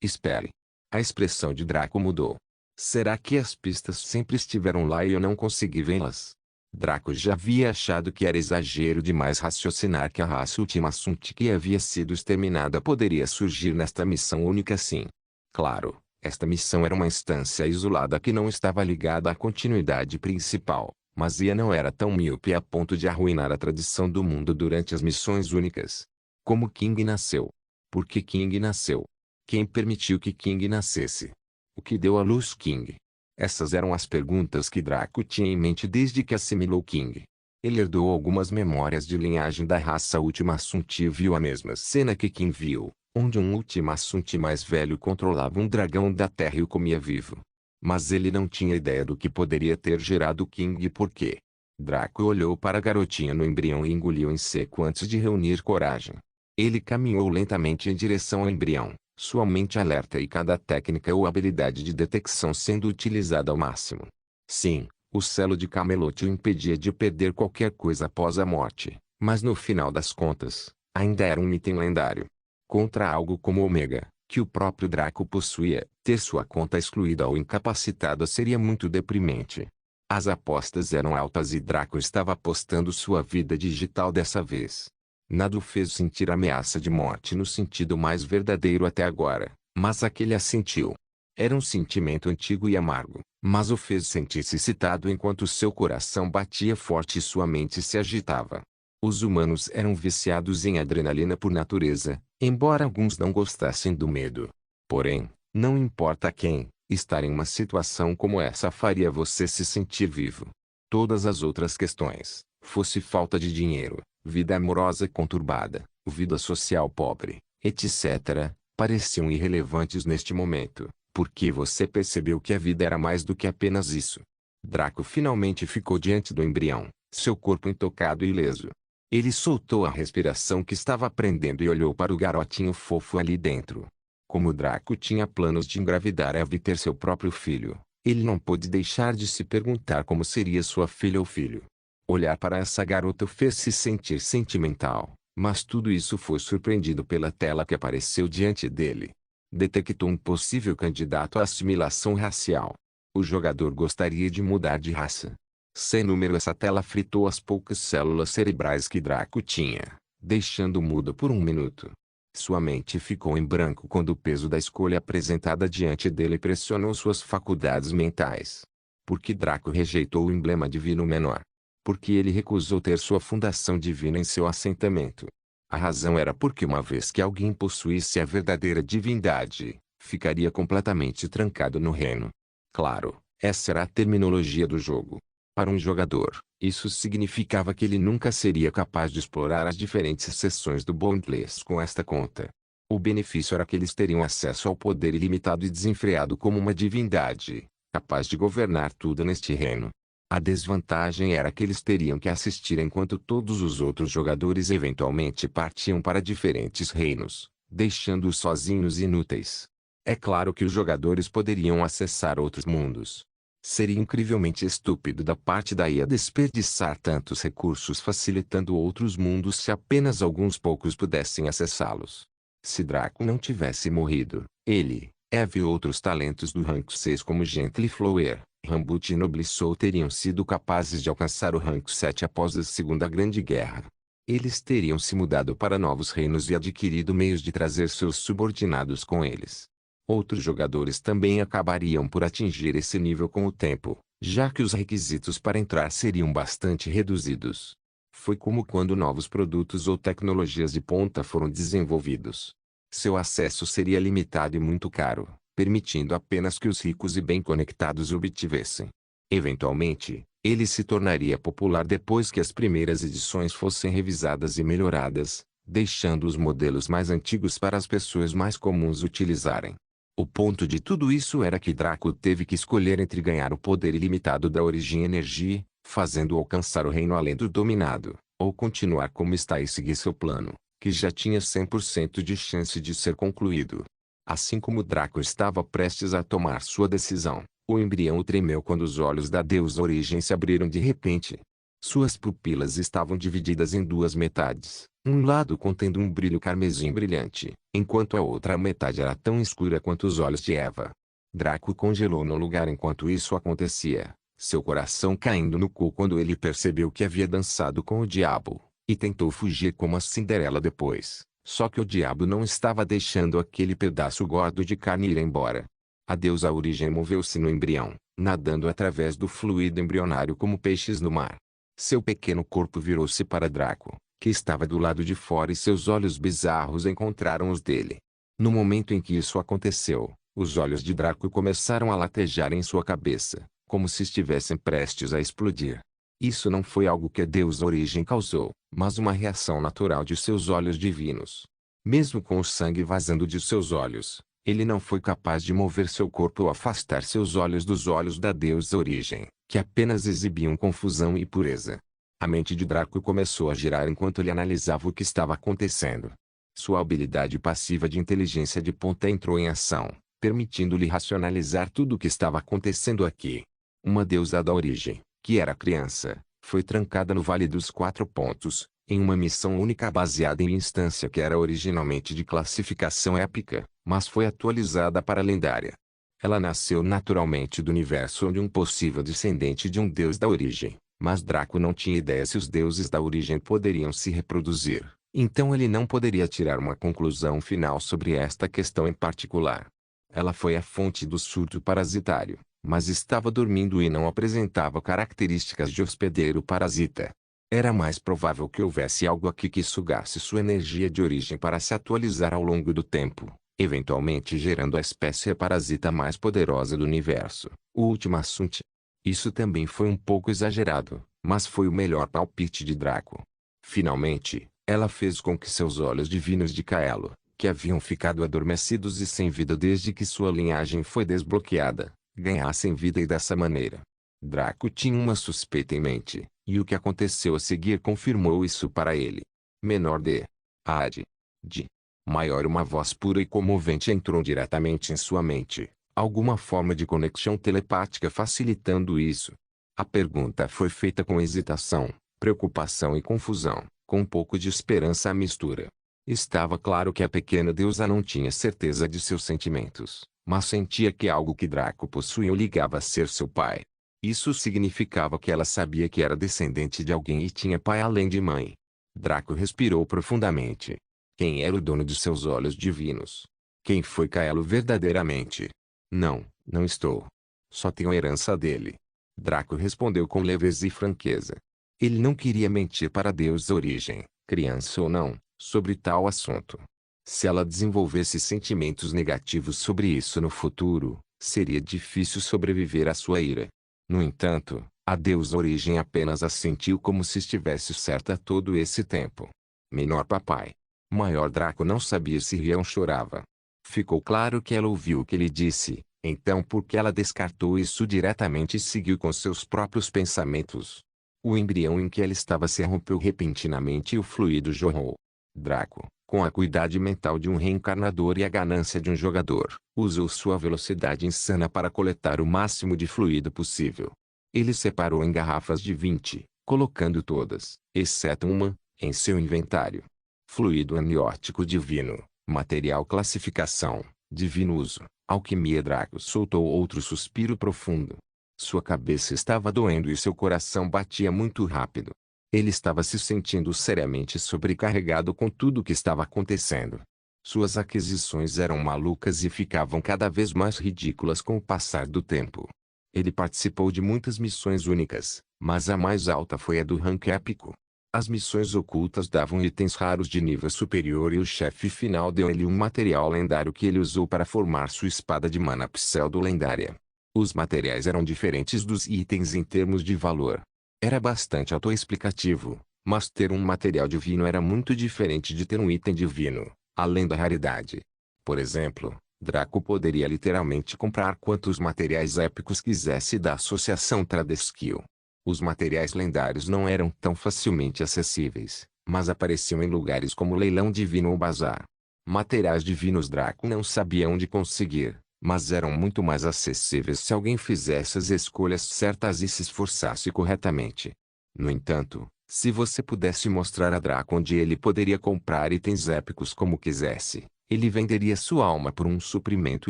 Espere. A expressão de Draco mudou. Será que as pistas sempre estiveram lá e eu não consegui vê-las? Draco já havia achado que era exagero demais raciocinar que a raça Ultima Sunti que havia sido exterminada poderia surgir nesta missão única assim. Claro, esta missão era uma instância isolada que não estava ligada à continuidade principal, mas Ia não era tão míope a ponto de arruinar a tradição do mundo durante as missões únicas. Como King nasceu? Por que King nasceu? Quem permitiu que King nascesse? O que deu à luz King? Essas eram as perguntas que Draco tinha em mente desde que assimilou King. Ele herdou algumas memórias de linhagem da raça Ultima Thread e viu a mesma cena que King viu, onde um Ultima Thread mais velho controlava um dragão da terra e o comia vivo. Mas ele não tinha ideia do que poderia ter gerado King e por quê. Draco olhou para a garotinha no embrião e engoliu em seco antes de reunir coragem. Ele caminhou lentamente em direção ao embrião, sua mente alerta e cada técnica ou habilidade de detecção sendo utilizada ao máximo. Sim, o selo de Camelot o impedia de perder qualquer coisa após a morte, mas no final das contas, ainda era um item lendário. Contra algo como Omega, que o próprio Draco possuía, ter sua conta excluída ou incapacitada seria muito deprimente. As apostas eram altas e Draco estava apostando sua vida digital dessa vez. Nada o fez sentir ameaça de morte no sentido mais verdadeiro até agora, mas aquele a sentiu. Era um sentimento antigo e amargo, mas o fez sentir-se excitado enquanto seu coração batia forte e sua mente se agitava. Os humanos eram viciados em adrenalina por natureza, embora alguns não gostassem do medo. Porém, não importa quem, estar em uma situação como essa faria você se sentir vivo. Todas as outras questões, fosse falta de dinheiro, vida amorosa conturbada, vida social pobre, etc., pareciam irrelevantes neste momento, porque você percebeu que a vida era mais do que apenas isso. Draco finalmente ficou diante do embrião, seu corpo intocado e ileso. Ele soltou a respiração que estava prendendo e olhou para o garotinho fofo ali dentro. Como Draco tinha planos de engravidar Eve e ter seu próprio filho, ele não pôde deixar de se perguntar como seria sua filha ou filho. Olhar para essa garota o fez se sentir sentimental, mas tudo isso foi surpreendido pela tela que apareceu diante dele. Detectou um possível candidato à assimilação racial. O jogador gostaria de mudar de raça. Sem número essa tela fritou as poucas células cerebrais que Draco tinha, deixando mudo por um minuto. Sua mente ficou em branco quando o peso da escolha apresentada diante dele pressionou suas faculdades mentais. Por que Draco rejeitou o emblema divino menor? Porque ele recusou ter sua fundação divina em seu assentamento. A razão era porque uma vez que alguém possuísse a verdadeira divindade, ficaria completamente trancado no reino. Claro, essa era a terminologia do jogo. Para um jogador, isso significava que ele nunca seria capaz de explorar as diferentes seções do Boundless com esta conta. O benefício era que eles teriam acesso ao poder ilimitado e desenfreado como uma divindade, capaz de governar tudo neste reino. A desvantagem era que eles teriam que assistir enquanto todos os outros jogadores eventualmente partiam para diferentes reinos, deixando-os sozinhos e inúteis. É claro que os jogadores poderiam acessar outros mundos. Seria incrivelmente estúpido da parte da IA desperdiçar tantos recursos facilitando outros mundos se apenas alguns poucos pudessem acessá-los. Se Draco não tivesse morrido, ele, Eve e outros talentos do rank 6 como Gently Flower, Rambut e Noblissou teriam sido capazes de alcançar o rank 7 após a Segunda Grande Guerra. Eles teriam se mudado para novos reinos e adquirido meios de trazer seus subordinados com eles. Outros jogadores também acabariam por atingir esse nível com o tempo, já que os requisitos para entrar seriam bastante reduzidos. Foi como quando novos produtos ou tecnologias de ponta foram desenvolvidos. Seu acesso seria limitado e muito caro, permitindo apenas que os ricos e bem conectados obtivessem. Eventualmente, ele se tornaria popular depois que as primeiras edições fossem revisadas e melhoradas, deixando os modelos mais antigos para as pessoas mais comuns utilizarem. O ponto de tudo isso era que Draco teve que escolher entre ganhar o poder ilimitado da Origin Energy, fazendo alcançar o reino além do dominado, ou continuar como está e seguir seu plano, que já tinha 100% de chance de ser concluído. Assim como Draco estava prestes a tomar sua decisão, o embrião tremeu quando os olhos da deusa Origem se abriram de repente. Suas pupilas estavam divididas em duas metades, um lado contendo um brilho carmesim brilhante, enquanto a outra metade era tão escura quanto os olhos de Eva. Draco congelou no lugar enquanto isso acontecia, seu coração caindo no cu quando ele percebeu que havia dançado com o diabo, e tentou fugir como a Cinderela depois, só que o diabo não estava deixando aquele pedaço gordo de carne ir embora. A deusa Origem moveu-se no embrião, nadando através do fluido embrionário como peixes no mar. Seu pequeno corpo virou-se para Draco, que estava do lado de fora e seus olhos bizarros encontraram os dele. No momento em que isso aconteceu, os olhos de Draco começaram a latejar em sua cabeça, como se estivessem prestes a explodir. Isso não foi algo que a deusa Origem causou, mas uma reação natural de seus olhos divinos. Mesmo com o sangue vazando de seus olhos, ele não foi capaz de mover seu corpo ou afastar seus olhos dos olhos da deusa Origem, que apenas exibiam confusão e pureza. A mente de Draco começou a girar enquanto ele analisava o que estava acontecendo. Sua habilidade passiva de inteligência de ponta entrou em ação, permitindo-lhe racionalizar tudo o que estava acontecendo aqui. Uma deusa da Origem, que era criança, foi trancada no Vale dos Quatro Pontos, em uma missão única baseada em instância que era originalmente de classificação épica, mas foi atualizada para lendária. Ela nasceu naturalmente do universo onde um possível descendente de um deus da Origem, mas Draco não tinha ideia se os deuses da Origem poderiam se reproduzir, então ele não poderia tirar uma conclusão final sobre esta questão em particular. Ela foi a fonte do surto parasitário, mas estava dormindo e não apresentava características de hospedeiro parasita. Era mais provável que houvesse algo aqui que sugasse sua energia de origem para se atualizar ao longo do tempo, eventualmente gerando a espécie parasita mais poderosa do universo, o Ultima Thule. Isso também foi um pouco exagerado, mas foi o melhor palpite de Draco. Finalmente, ela fez com que seus olhos divinos de Kaelo, que haviam ficado adormecidos e sem vida desde que sua linhagem foi desbloqueada, ganhassem vida e dessa maneira. Draco tinha uma suspeita em mente, e o que aconteceu a seguir confirmou isso para ele. Menor de Ad. De maior uma voz pura e comovente entrou diretamente em sua mente, alguma forma de conexão telepática facilitando isso. A pergunta foi feita com hesitação, preocupação e confusão, com um pouco de esperança à mistura. Estava claro que a pequena deusa não tinha certeza de seus sentimentos, mas sentia que algo que Draco possuía o ligava a ser seu pai. Isso significava que ela sabia que era descendente de alguém e tinha pai além de mãe. Draco respirou profundamente. Quem era o dono de seus olhos divinos? Quem foi Kaelo verdadeiramente? Não estou. Só tenho a herança dele. Draco respondeu com leveza e franqueza. Ele não queria mentir para a deusa Origem, criança ou não, sobre tal assunto. Se ela desenvolvesse sentimentos negativos sobre isso no futuro, seria difícil sobreviver à sua ira. No entanto, a deusa Origem apenas assentiu como se estivesse certa todo esse tempo. Menor papai. Maior Draco não sabia se ria ou chorava. Ficou claro que ela ouviu o que ele disse, então por que ela descartou isso diretamente e seguiu com seus próprios pensamentos? O embrião em que ela estava se rompeu repentinamente e o fluido jorrou. Draco, com a acuidade mental de um reencarnador e a ganância de um jogador, usou sua velocidade insana para coletar o máximo de fluido possível. Ele separou em garrafas de 20, colocando todas, exceto uma, em seu inventário. Fluido amniótico divino, material classificação, divino uso, alquimia. Draco soltou outro suspiro profundo. Sua cabeça estava doendo e seu coração batia muito rápido. Ele estava se sentindo seriamente sobrecarregado com tudo o que estava acontecendo. Suas aquisições eram malucas e ficavam cada vez mais ridículas com o passar do tempo. Ele participou de muitas missões únicas, mas a mais alta foi a do rank épico. As missões ocultas davam itens raros de nível superior e o chefe final deu-lhe um material lendário que ele usou para formar sua espada de mana pseudo-lendária. Os materiais eram diferentes dos itens em termos de valor. Era bastante autoexplicativo, mas ter um material divino era muito diferente de ter um item divino, além da raridade. Por exemplo, Draco poderia literalmente comprar quantos materiais épicos quisesse da Associação Tradeskill. Os materiais lendários não eram tão facilmente acessíveis, mas apareciam em lugares como Leilão Divino ou Bazar. Materiais divinos Draco não sabia onde conseguir, mas eram muito mais acessíveis se alguém fizesse as escolhas certas e se esforçasse corretamente. No entanto, se você pudesse mostrar a Draco onde ele poderia comprar itens épicos como quisesse, ele venderia sua alma por um suprimento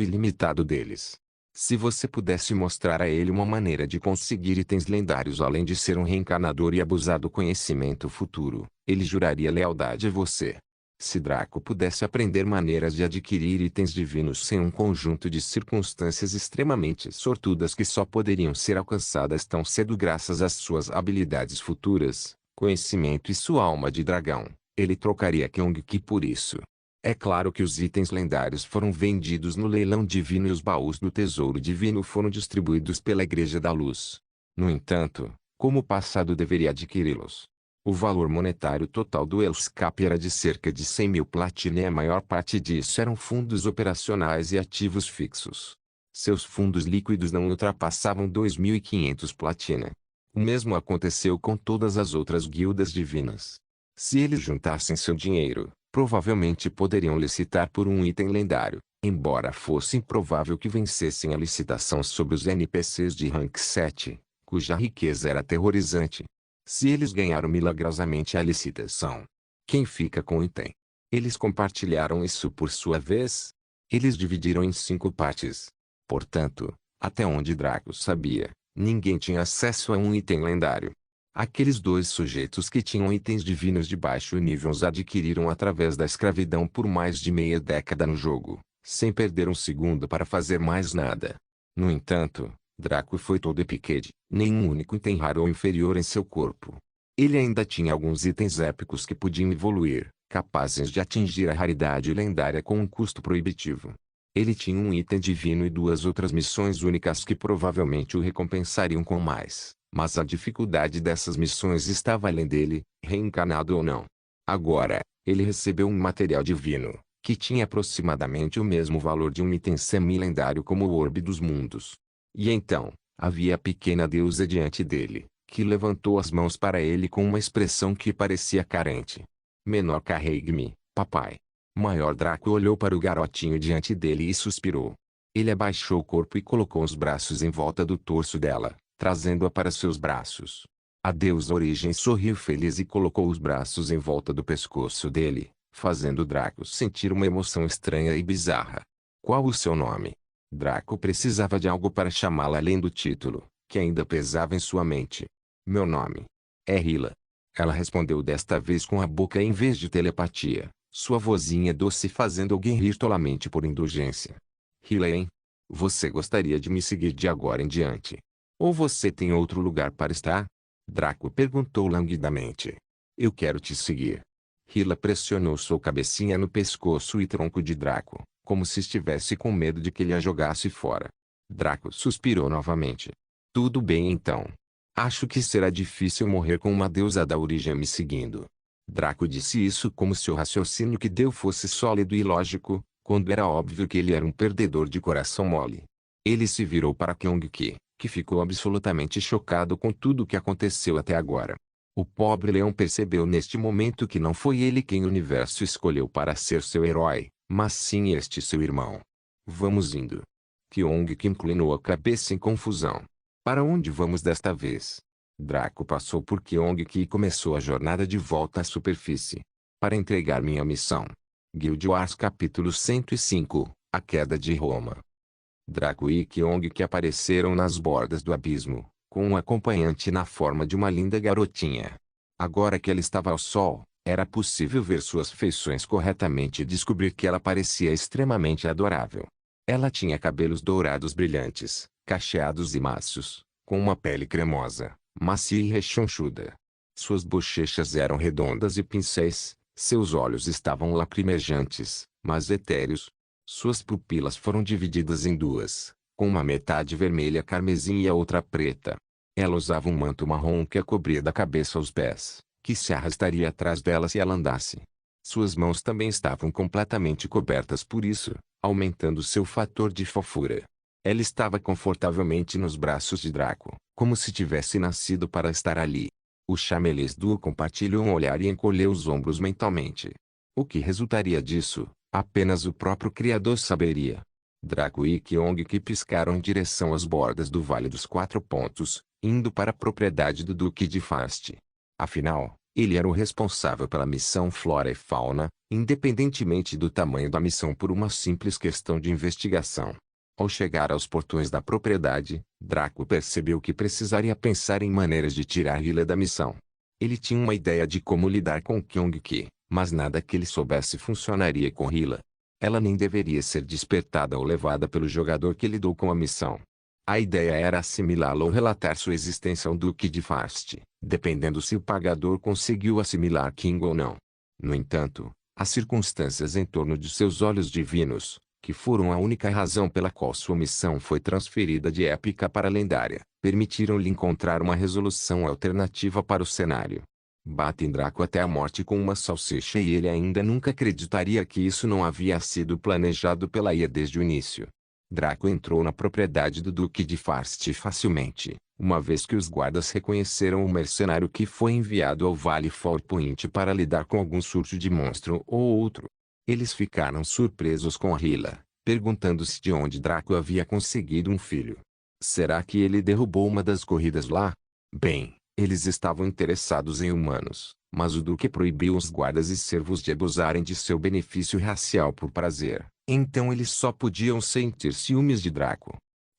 ilimitado deles. Se você pudesse mostrar a ele uma maneira de conseguir itens lendários além de ser um reencarnador e abusar do conhecimento futuro, ele juraria lealdade a você. Se Draco pudesse aprender maneiras de adquirir itens divinos sem um conjunto de circunstâncias extremamente sortudas que só poderiam ser alcançadas tão cedo graças às suas habilidades futuras, conhecimento e sua alma de dragão. Ele trocaria Kyong-Ki por isso. É claro que os itens lendários foram vendidos no leilão divino e os baús do tesouro divino foram distribuídos pela Igreja da Luz. No entanto, como o passado deveria adquiri-los? O valor monetário total do escape era de cerca de 100.000 platina e a maior parte disso eram fundos operacionais e ativos fixos. Seus fundos líquidos não ultrapassavam 2.500 platina. O mesmo aconteceu com todas as outras guildas divinas. Se eles juntassem seu dinheiro, provavelmente poderiam licitar por um item lendário, embora fosse improvável que vencessem a licitação sobre os NPCs de rank 7, cuja riqueza era aterrorizante. Se eles ganharam milagrosamente a licitação, quem fica com o item? Eles compartilharam isso por sua vez? Eles dividiram em 5 partes. Portanto, até onde Draco sabia, ninguém tinha acesso a um item lendário. Aqueles 2 sujeitos que tinham itens divinos de baixo nível os adquiriram através da escravidão por mais de meia década no jogo, sem perder um segundo para fazer mais nada. No entanto, Draco foi todo epiquede, nenhum único item raro ou inferior em seu corpo. Ele ainda tinha alguns itens épicos que podiam evoluir, capazes de atingir a raridade lendária com um custo proibitivo. Ele tinha um item divino e 2 outras missões únicas que provavelmente o recompensariam com mais, mas a dificuldade dessas missões estava além dele, reencarnado ou não. Agora, ele recebeu um material divino, que tinha aproximadamente o mesmo valor de um item semi-lendário como o Orbe dos Mundos. E então, havia a pequena deusa diante dele, que levantou as mãos para ele com uma expressão que parecia carente. Menor, carregue-me, papai. Maior Draco olhou para o garotinho diante dele e suspirou. Ele abaixou o corpo e colocou os braços em volta do torso dela, trazendo-a para seus braços. A deusa Origem sorriu feliz e colocou os braços em volta do pescoço dele, fazendo Draco sentir uma emoção estranha e bizarra. Qual o seu nome? Draco precisava de algo para chamá-la além do título, que ainda pesava em sua mente. Meu nome é Hyla. Ela respondeu desta vez com a boca em vez de telepatia, sua vozinha doce fazendo alguém rir tolamente por indulgência. Hyla, hein? Você gostaria de me seguir de agora em diante? Ou você tem outro lugar para estar? Draco perguntou languidamente. Eu quero te seguir. Hyla pressionou sua cabecinha no pescoço e tronco de Draco, como se estivesse com medo de que ele a jogasse fora. Draco suspirou novamente. Tudo bem então. Acho que será difícil morrer com uma deusa da origem me seguindo. Draco disse isso como se o raciocínio que deu fosse sólido e lógico, quando era óbvio que ele era um perdedor de coração mole. Ele se virou para Kyong-Ki, que ficou absolutamente chocado com tudo o que aconteceu até agora. O pobre leão percebeu neste momento que não foi ele quem o universo escolheu para ser seu herói, mas sim este seu irmão. Vamos indo. Kyong-Ki inclinou a cabeça em confusão. Para onde vamos desta vez? Draco passou por Kyong-Ki e começou a jornada de volta à superfície. Para entregar minha missão. Guild Wars capítulo 105, A Queda de Roma. Draco e Kyong-Ki apareceram nas bordas do abismo, com um acompanhante na forma de uma linda garotinha. Agora que ela estava ao sol, era possível ver suas feições corretamente e descobrir que ela parecia extremamente adorável. Ela tinha cabelos dourados brilhantes, cacheados e macios, com uma pele cremosa, macia e rechonchuda. Suas bochechas eram redondas e pincéis, seus olhos estavam lacrimejantes, mas etéreos. Suas pupilas foram divididas em 2, com uma metade vermelha carmesim e a outra preta. Ela usava um manto marrom que a cobria da cabeça aos pés, que se arrastaria atrás dela se ela andasse. Suas mãos também estavam completamente cobertas por isso, aumentando seu fator de fofura. Ela estava confortavelmente nos braços de Draco, como se tivesse nascido para estar ali. O Chamelis Duo compartilhou um olhar e encolheu os ombros mentalmente. O que resultaria disso, apenas o próprio Criador saberia. Draco e Kyong-Ki piscaram em direção às bordas do Vale dos 4 Pontos, indo para a propriedade do Duque de Fast. Afinal, ele era o responsável pela missão Flora e Fauna, independentemente do tamanho da missão por uma simples questão de investigação. Ao chegar aos portões da propriedade, Draco percebeu que precisaria pensar em maneiras de tirar Hyla da missão. Ele tinha uma ideia de como lidar com Kyong-Ki, mas nada que ele soubesse funcionaria com Hyla. Ela nem deveria ser despertada ou levada pelo jogador que lidou com a missão. A ideia era assimilá-lo ou relatar sua existência ao Duque de Farst, dependendo se o pagador conseguiu assimilar King ou não. No entanto, as circunstâncias em torno de seus olhos divinos, que foram a única razão pela qual sua missão foi transferida de épica para lendária, permitiram-lhe encontrar uma resolução alternativa para o cenário. Batem Draco até a morte com uma salsicha e ele ainda nunca acreditaria que isso não havia sido planejado pela IA desde o início. Draco entrou na propriedade do Duque de Farst facilmente, uma vez que os guardas reconheceram o mercenário que foi enviado ao Vale Fall Point para lidar com algum surto de monstro ou outro. Eles ficaram surpresos com Hila, perguntando-se de onde Draco havia conseguido um filho. Será que ele derrubou uma das corridas lá? Bem, eles estavam interessados em humanos, mas o Duque proibiu os guardas e servos de abusarem de seu benefício racial por prazer. Então eles só podiam sentir ciúmes de Draco.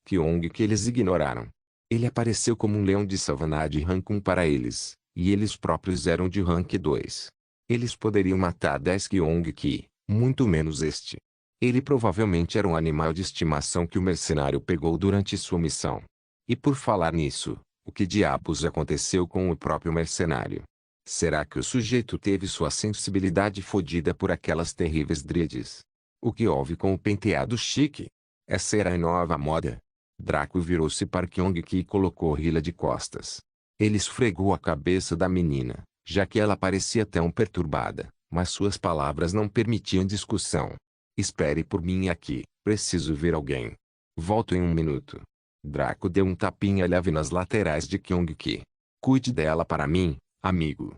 Kyong que eles ignoraram. Ele apareceu como um leão de savana de rank 1 para eles, e eles próprios eram de rank 2. Eles poderiam matar 10 Kyong que, muito menos este. Ele provavelmente era um animal de estimação que o mercenário pegou durante sua missão. E por falar nisso, o que diabos aconteceu com o próprio mercenário? Será que o sujeito teve sua sensibilidade fodida por aquelas terríveis dreads? O que houve com o penteado chique? Essa era a nova moda. Draco virou-se para Kyong-ki e colocou Hila de costas. Ele esfregou a cabeça da menina, já que ela parecia tão perturbada, mas suas palavras não permitiam discussão. Espere por mim aqui, preciso ver alguém. Volto em um minuto. Draco deu um tapinha leve nas laterais de Kyong-ki. Cuide dela para mim, amigo.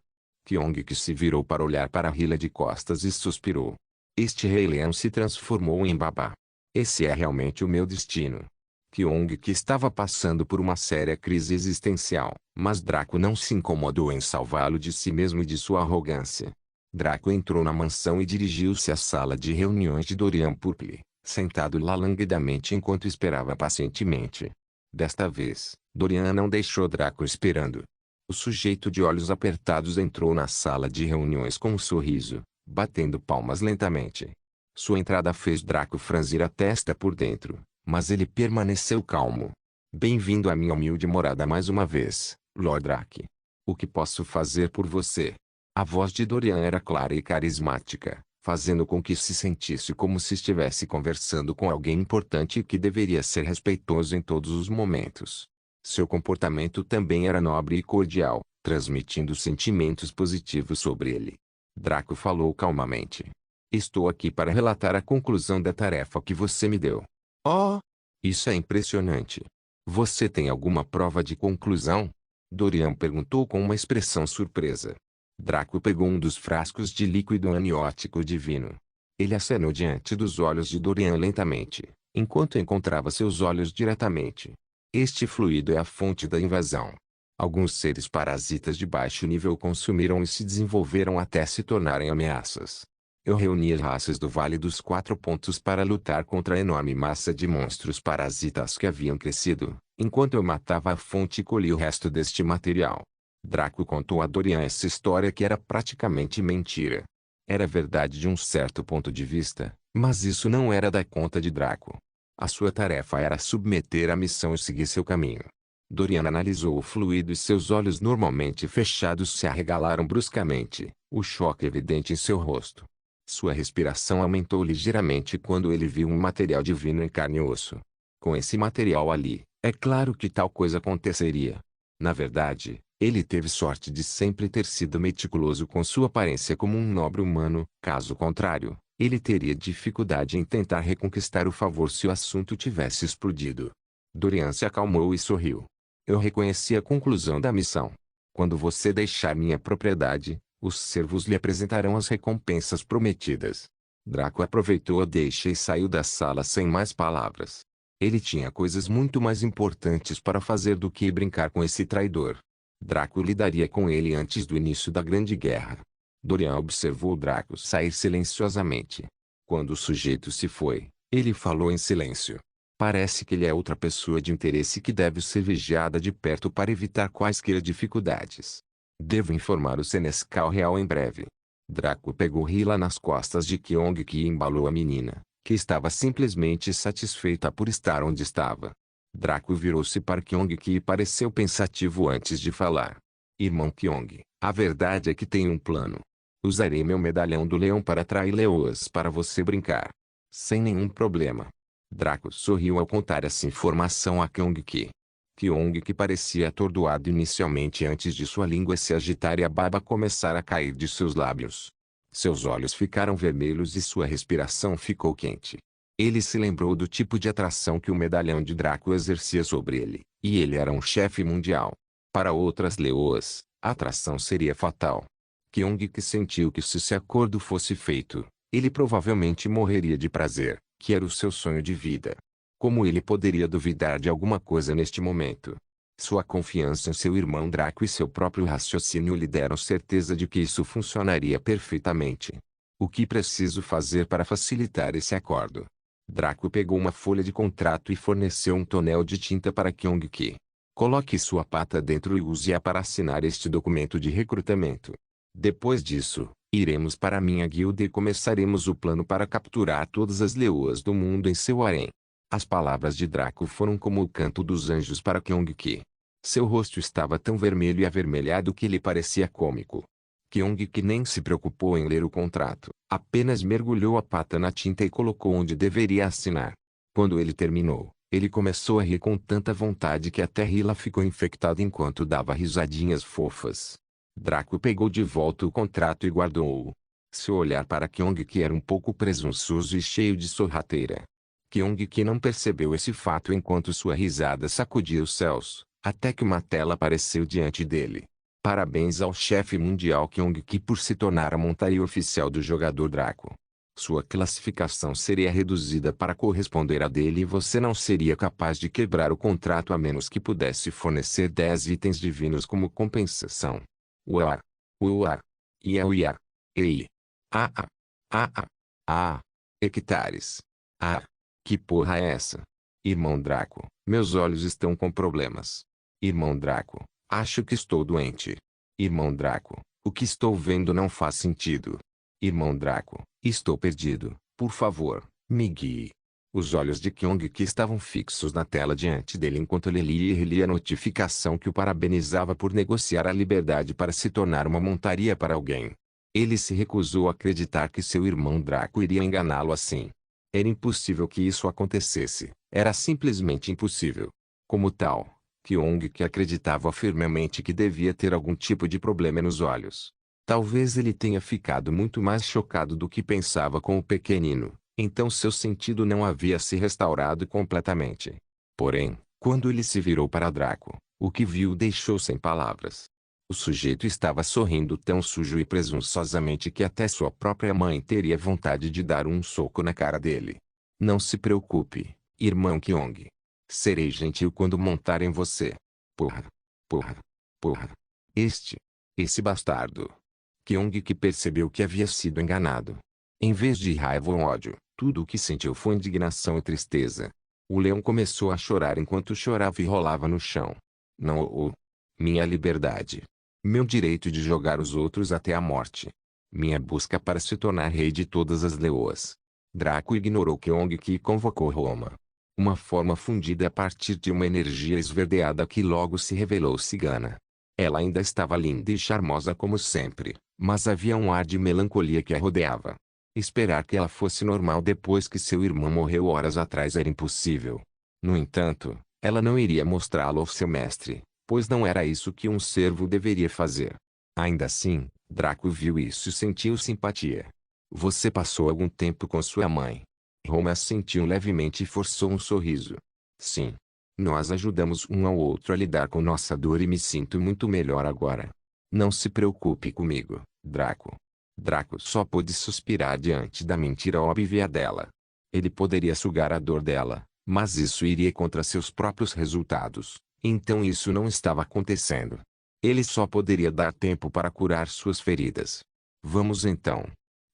Kyong-ki se virou para olhar para Hila de costas e suspirou. Este rei leão se transformou em babá. Esse é realmente o meu destino. Kyong-ki estava passando por uma séria crise existencial, mas Draco não se incomodou em salvá-lo de si mesmo e de sua arrogância. Draco entrou na mansão e dirigiu-se à sala de reuniões de Dorian Purple, sentado lá languidamente enquanto esperava pacientemente. Desta vez, Dorian não deixou Draco esperando. O sujeito de olhos apertados entrou na sala de reuniões com um sorriso, batendo palmas lentamente. Sua entrada fez Draco franzir a testa por dentro, mas ele permaneceu calmo. Bem-vindo à minha humilde morada mais uma vez, Lord Drake. O que posso fazer por você? A voz de Dorian era clara e carismática, fazendo com que se sentisse como se estivesse conversando com alguém importante e que deveria ser respeitoso em todos os momentos. Seu comportamento também era nobre e cordial, transmitindo sentimentos positivos sobre ele. Draco falou calmamente. Estou aqui para relatar a conclusão da tarefa que você me deu. Oh! Isso é impressionante. Você tem alguma prova de conclusão? Dorian perguntou com uma expressão surpresa. Draco pegou um dos frascos de líquido aniótico divino. Ele acenou diante dos olhos de Dorian lentamente, enquanto encontrava seus olhos diretamente. Este fluido é a fonte da invasão. Alguns seres parasitas de baixo nível consumiram e se desenvolveram até se tornarem ameaças. Eu reuni as raças do Vale dos Quatro Pontos para lutar contra a enorme massa de monstros parasitas que haviam crescido, enquanto eu matava a fonte e colhi o resto deste material. Draco contou a Dorian essa história que era praticamente mentira. Era verdade de um certo ponto de vista, mas isso não era da conta de Draco. A sua tarefa era submeter a missão e seguir seu caminho. Dorian analisou o fluido e seus olhos normalmente fechados se arregalaram bruscamente, o choque evidente em seu rosto. Sua respiração aumentou ligeiramente quando ele viu um material divino em carne e osso. Com esse material ali, é claro que tal coisa aconteceria. Na verdade, ele teve sorte de sempre ter sido meticuloso com sua aparência como um nobre humano, caso contrário, ele teria dificuldade em tentar reconquistar o favor se o assunto tivesse explodido. Dorian se acalmou e sorriu. Eu reconheci a conclusão da missão. Quando você deixar minha propriedade, os servos lhe apresentarão as recompensas prometidas. Draco aproveitou a deixa e saiu da sala sem mais palavras. Ele tinha coisas muito mais importantes para fazer do que brincar com esse traidor. Draco lidaria com ele antes do início da Grande Guerra. Dorian observou Draco sair silenciosamente. Quando o sujeito se foi, ele falou em silêncio. Parece que ele é outra pessoa de interesse que deve ser vigiada de perto para evitar quaisquer dificuldades. Devo informar o Senescal Real em breve. Draco pegou Hila nas costas de Kyong-ki e embalou a menina, que estava simplesmente satisfeita por estar onde estava. Draco virou-se para Kyong-ki e pareceu pensativo antes de falar. Irmão Kyong, a verdade é que tenho um plano. Usarei meu medalhão do leão para atrair leoas para você brincar. Sem nenhum problema. Draco sorriu ao contar essa informação a Kyong-ki. Kyong-ki parecia atordoado inicialmente antes de sua língua se agitar e a baba começar a cair de seus lábios. Seus olhos ficaram vermelhos e sua respiração ficou quente. Ele se lembrou do tipo de atração que o medalhão de Draco exercia sobre ele, e ele era um chefe mundial. Para outras leoas, a atração seria fatal. Kyong-ki sentiu que se esse acordo fosse feito, ele provavelmente morreria de prazer, que era o seu sonho de vida. Como ele poderia duvidar de alguma coisa neste momento? Sua confiança em seu irmão Draco e seu próprio raciocínio lhe deram certeza de que isso funcionaria perfeitamente. O que preciso fazer para facilitar esse acordo? Draco pegou uma folha de contrato e forneceu um tonel de tinta para Kyong-ki. Coloque sua pata dentro e use-a para assinar este documento de recrutamento. Depois disso, iremos para minha guilda e começaremos o plano para capturar todas as leoas do mundo em seu harém. As palavras de Draco foram como o canto dos anjos para Kyong-ki. Seu rosto estava tão vermelho e avermelhado que lhe parecia cômico. Kyong-ki nem se preocupou em ler o contrato, apenas mergulhou a pata na tinta e colocou onde deveria assinar. Quando ele terminou, ele começou a rir com tanta vontade que até Hila ficou infectada enquanto dava risadinhas fofas. Draco pegou de volta o contrato e guardou-o. Seu olhar para Kyong-ki era um pouco presunçoso e cheio de sorrateira. Kyong-ki não percebeu esse fato enquanto sua risada sacudia os céus, até que uma tela apareceu diante dele. Parabéns ao chefe mundial Kyong-ki por se tornar a montaria oficial do jogador Draco. Sua classificação seria reduzida para corresponder à dele e você não seria capaz de quebrar o contrato a menos que pudesse fornecer 10 itens divinos como compensação. Uar. Uar. Ia uia. Ei. Ah. Ah. Ah. Hectares. Ah. Que porra é essa? Irmão Draco, meus olhos estão com problemas. Irmão Draco, acho que estou doente. Irmão Draco, o que estou vendo não faz sentido. Irmão Draco, estou perdido. Por favor, me guie. Os olhos de Kyong-ki estavam fixos na tela diante dele enquanto ele lia e relia a notificação que o parabenizava por negociar a liberdade para se tornar uma montaria para alguém. Ele se recusou a acreditar que seu irmão Draco iria enganá-lo assim. Era impossível que isso acontecesse. Era simplesmente impossível. Como tal, Kyong-ki acreditava firmemente que devia ter algum tipo de problema nos olhos. Talvez ele tenha ficado muito mais chocado do que pensava com o pequenino, então seu sentido não havia se restaurado completamente. Porém, quando ele se virou para Draco, o que viu o deixou sem palavras. O sujeito estava sorrindo tão sujo e presunçosamente que até sua própria mãe teria vontade de dar um soco na cara dele. Não se preocupe, irmão Kyong. Serei gentil quando montar em você. Porra. Porra. Porra. Esse bastardo. Kyong-ki percebeu que havia sido enganado. Em vez de raiva ou ódio, tudo o que sentiu foi indignação e tristeza. O leão começou a chorar enquanto chorava e rolava no chão. Não. Minha liberdade. Meu direito de jogar os outros até a morte. Minha busca para se tornar rei de todas as leoas. Draco ignorou Kyong-ki e convocou Roma. Uma forma fundida a partir de uma energia esverdeada que logo se revelou cigana. Ela ainda estava linda e charmosa como sempre, mas havia um ar de melancolia que a rodeava. Esperar que ela fosse normal depois que seu irmão morreu horas atrás era impossível. No entanto, ela não iria mostrá-lo ao seu mestre, pois não era isso que um servo deveria fazer. Ainda assim, Draco viu isso e sentiu simpatia. Você passou algum tempo com sua mãe? Roma assentiu levemente e forçou um sorriso. Sim. Nós ajudamos um ao outro a lidar com nossa dor e me sinto muito melhor agora. Não se preocupe comigo, Draco. Draco só pôde suspirar diante da mentira óbvia dela. Ele poderia sugar a dor dela, mas isso iria contra seus próprios resultados, então isso não estava acontecendo. Ele só poderia dar tempo para curar suas feridas. Vamos então.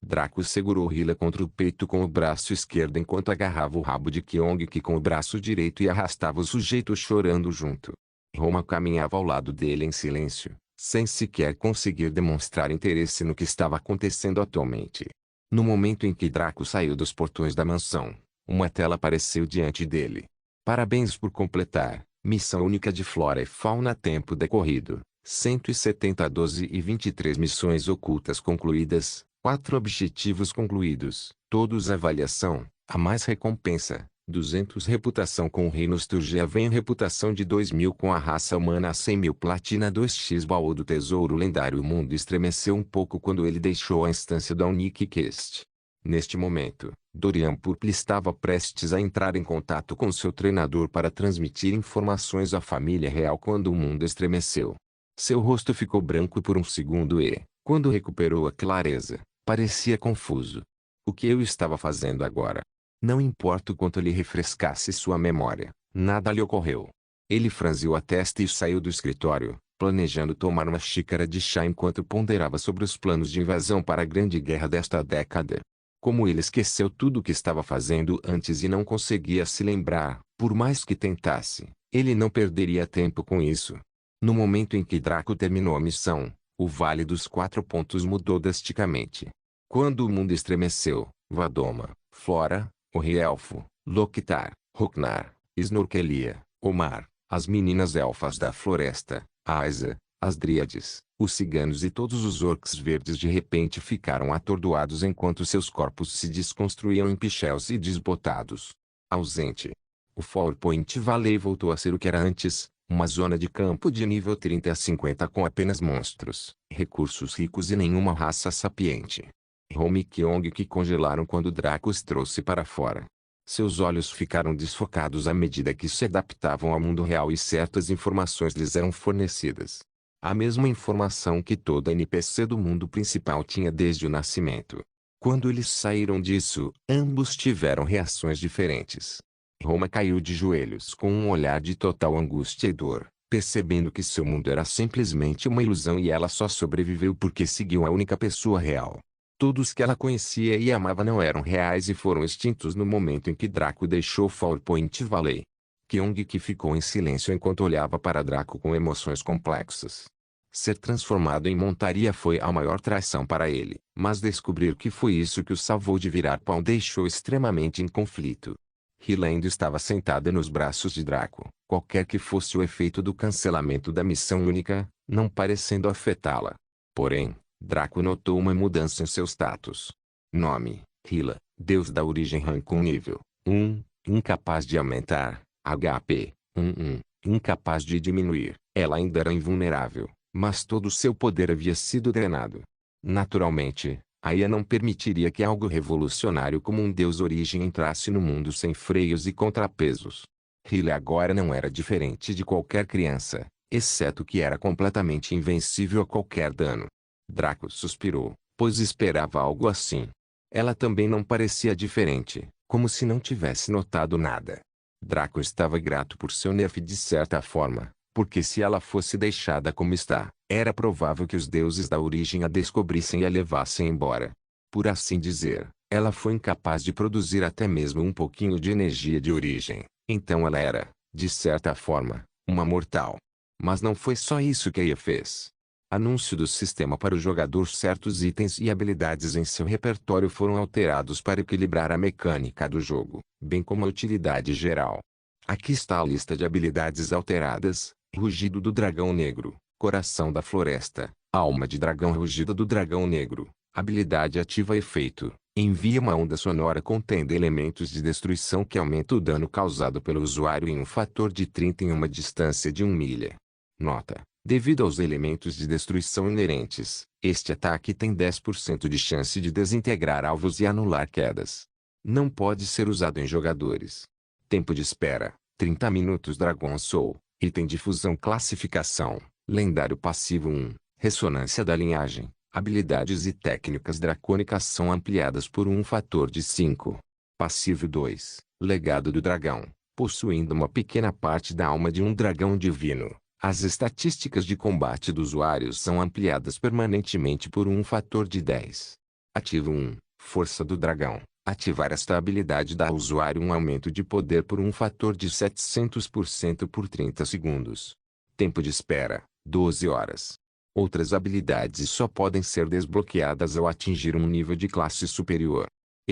Draco segurou Hila contra o peito com o braço esquerdo enquanto agarrava o rabo de Kyong-ki com o braço direito e arrastava o sujeito chorando junto. Roma caminhava ao lado dele em silêncio, sem sequer conseguir demonstrar interesse no que estava acontecendo atualmente. No momento em que Draco saiu dos portões da mansão, uma tela apareceu diante dele. Parabéns por completar. Missão única de flora e fauna tempo decorrido. 170 12 e 23 missões ocultas concluídas. 4 objetivos concluídos. Todos avaliação. A mais recompensa. 200 reputação com o reino Sturgia vem reputação de 2000 com a raça humana a 100.000 platina 2x baú do tesouro lendário. O mundo estremeceu um pouco quando ele deixou a instância da Unique Quest. Neste momento, Dorian Purple estava prestes a entrar em contato com seu treinador para transmitir informações à família real quando o mundo estremeceu. Seu rosto ficou branco por um segundo e, quando recuperou a clareza, parecia confuso. O que eu estava fazendo agora? Não importa o quanto ele refrescasse sua memória, nada lhe ocorreu. Ele franziu a testa e saiu do escritório, planejando tomar uma xícara de chá enquanto ponderava sobre os planos de invasão para a grande guerra desta década. Como ele esqueceu tudo o que estava fazendo antes e não conseguia se lembrar, por mais que tentasse, ele não perderia tempo com isso. No momento em que Draco terminou a missão, o Vale dos Quatro Pontos mudou drasticamente. Quando o mundo estremeceu, Vadoma, Flora, o Rei Elfo, Loktar, Roknar, Snorkelia, Omar, as meninas elfas da floresta, Aiza, as Dríades, os ciganos e todos os orcs verdes de repente ficaram atordoados enquanto seus corpos se desconstruíam em pichels e desbotados. Ausente. O Farpoint Valley voltou a ser o que era antes, uma zona de campo de nível 30 a 50 com apenas monstros, recursos ricos e nenhuma raça sapiente. Home e Kyong que congelaram quando Draco os trouxe para fora. Seus olhos ficaram desfocados à medida que se adaptavam ao mundo real e certas informações lhes eram fornecidas. A mesma informação que toda NPC do mundo principal tinha desde o nascimento. Quando eles saíram disso, ambos tiveram reações diferentes. Roma caiu de joelhos com um olhar de total angústia e dor, percebendo que seu mundo era simplesmente uma ilusão e ela só sobreviveu porque seguiu a única pessoa real. Todos que ela conhecia e amava não eram reais e foram extintos no momento em que Draco deixou Farpoint Valley. Kyong que ficou em silêncio enquanto olhava para Draco com emoções complexas. Ser transformado em montaria foi a maior traição para ele, mas descobrir que foi isso que o salvou de virar pão deixou extremamente em conflito. Hyla ainda estava sentada nos braços de Draco, qualquer que fosse o efeito do cancelamento da missão única, não parecendo afetá-la. Porém, Draco notou uma mudança em seu status. Nome: Hyla, Deus da origem Rancun nível 1, incapaz de aumentar. HP: 1. Incapaz de diminuir. Ela ainda era invulnerável, mas todo seu poder havia sido drenado. Naturalmente, Aya não permitiria que algo revolucionário como um deus origem entrasse no mundo sem freios e contrapesos. Hyla agora não era diferente de qualquer criança, exceto que era completamente invencível a qualquer dano. Draco suspirou, pois esperava algo assim. Ela também não parecia diferente, como se não tivesse notado nada. Draco estava grato por seu nerf de certa forma, porque se ela fosse deixada como está, era provável que os deuses da origem a descobrissem e a levassem embora. Por assim dizer, ela foi incapaz de produzir até mesmo um pouquinho de energia de origem, então ela era, de certa forma, uma mortal. Mas não foi só isso que Aya fez. Anúncio do sistema para o jogador. Certos itens e habilidades em seu repertório foram alterados para equilibrar a mecânica do jogo, bem como a utilidade geral. Aqui está a lista de habilidades alteradas: Rugido do Dragão Negro, Coração da Floresta, Alma de Dragão. Rugido do Dragão Negro, habilidade ativa. Efeito: envia uma onda sonora contendo elementos de destruição que aumenta o dano causado pelo usuário em um fator de 30 em uma distância de 1 milha. Nota: devido aos elementos de destruição inerentes, este ataque tem 10% de chance de desintegrar alvos e anular quedas. Não pode ser usado em jogadores. Tempo de espera: 30 minutos. Dragon Soul, item de fusão. Classificação: lendário. Passivo 1, ressonância da linhagem. Habilidades e técnicas dracônicas são ampliadas por um fator de 5. Passivo 2, legado do dragão. Possuindo uma pequena parte da alma de um dragão divino, as estatísticas de combate do usuário são ampliadas permanentemente por um fator de 10. Ativo 1, força do dragão. Ativar esta habilidade dá ao usuário um aumento de poder por um fator de 700% por 30 segundos. Tempo de espera: 12 horas. Outras habilidades só podem ser desbloqueadas ao atingir um nível de classe superior.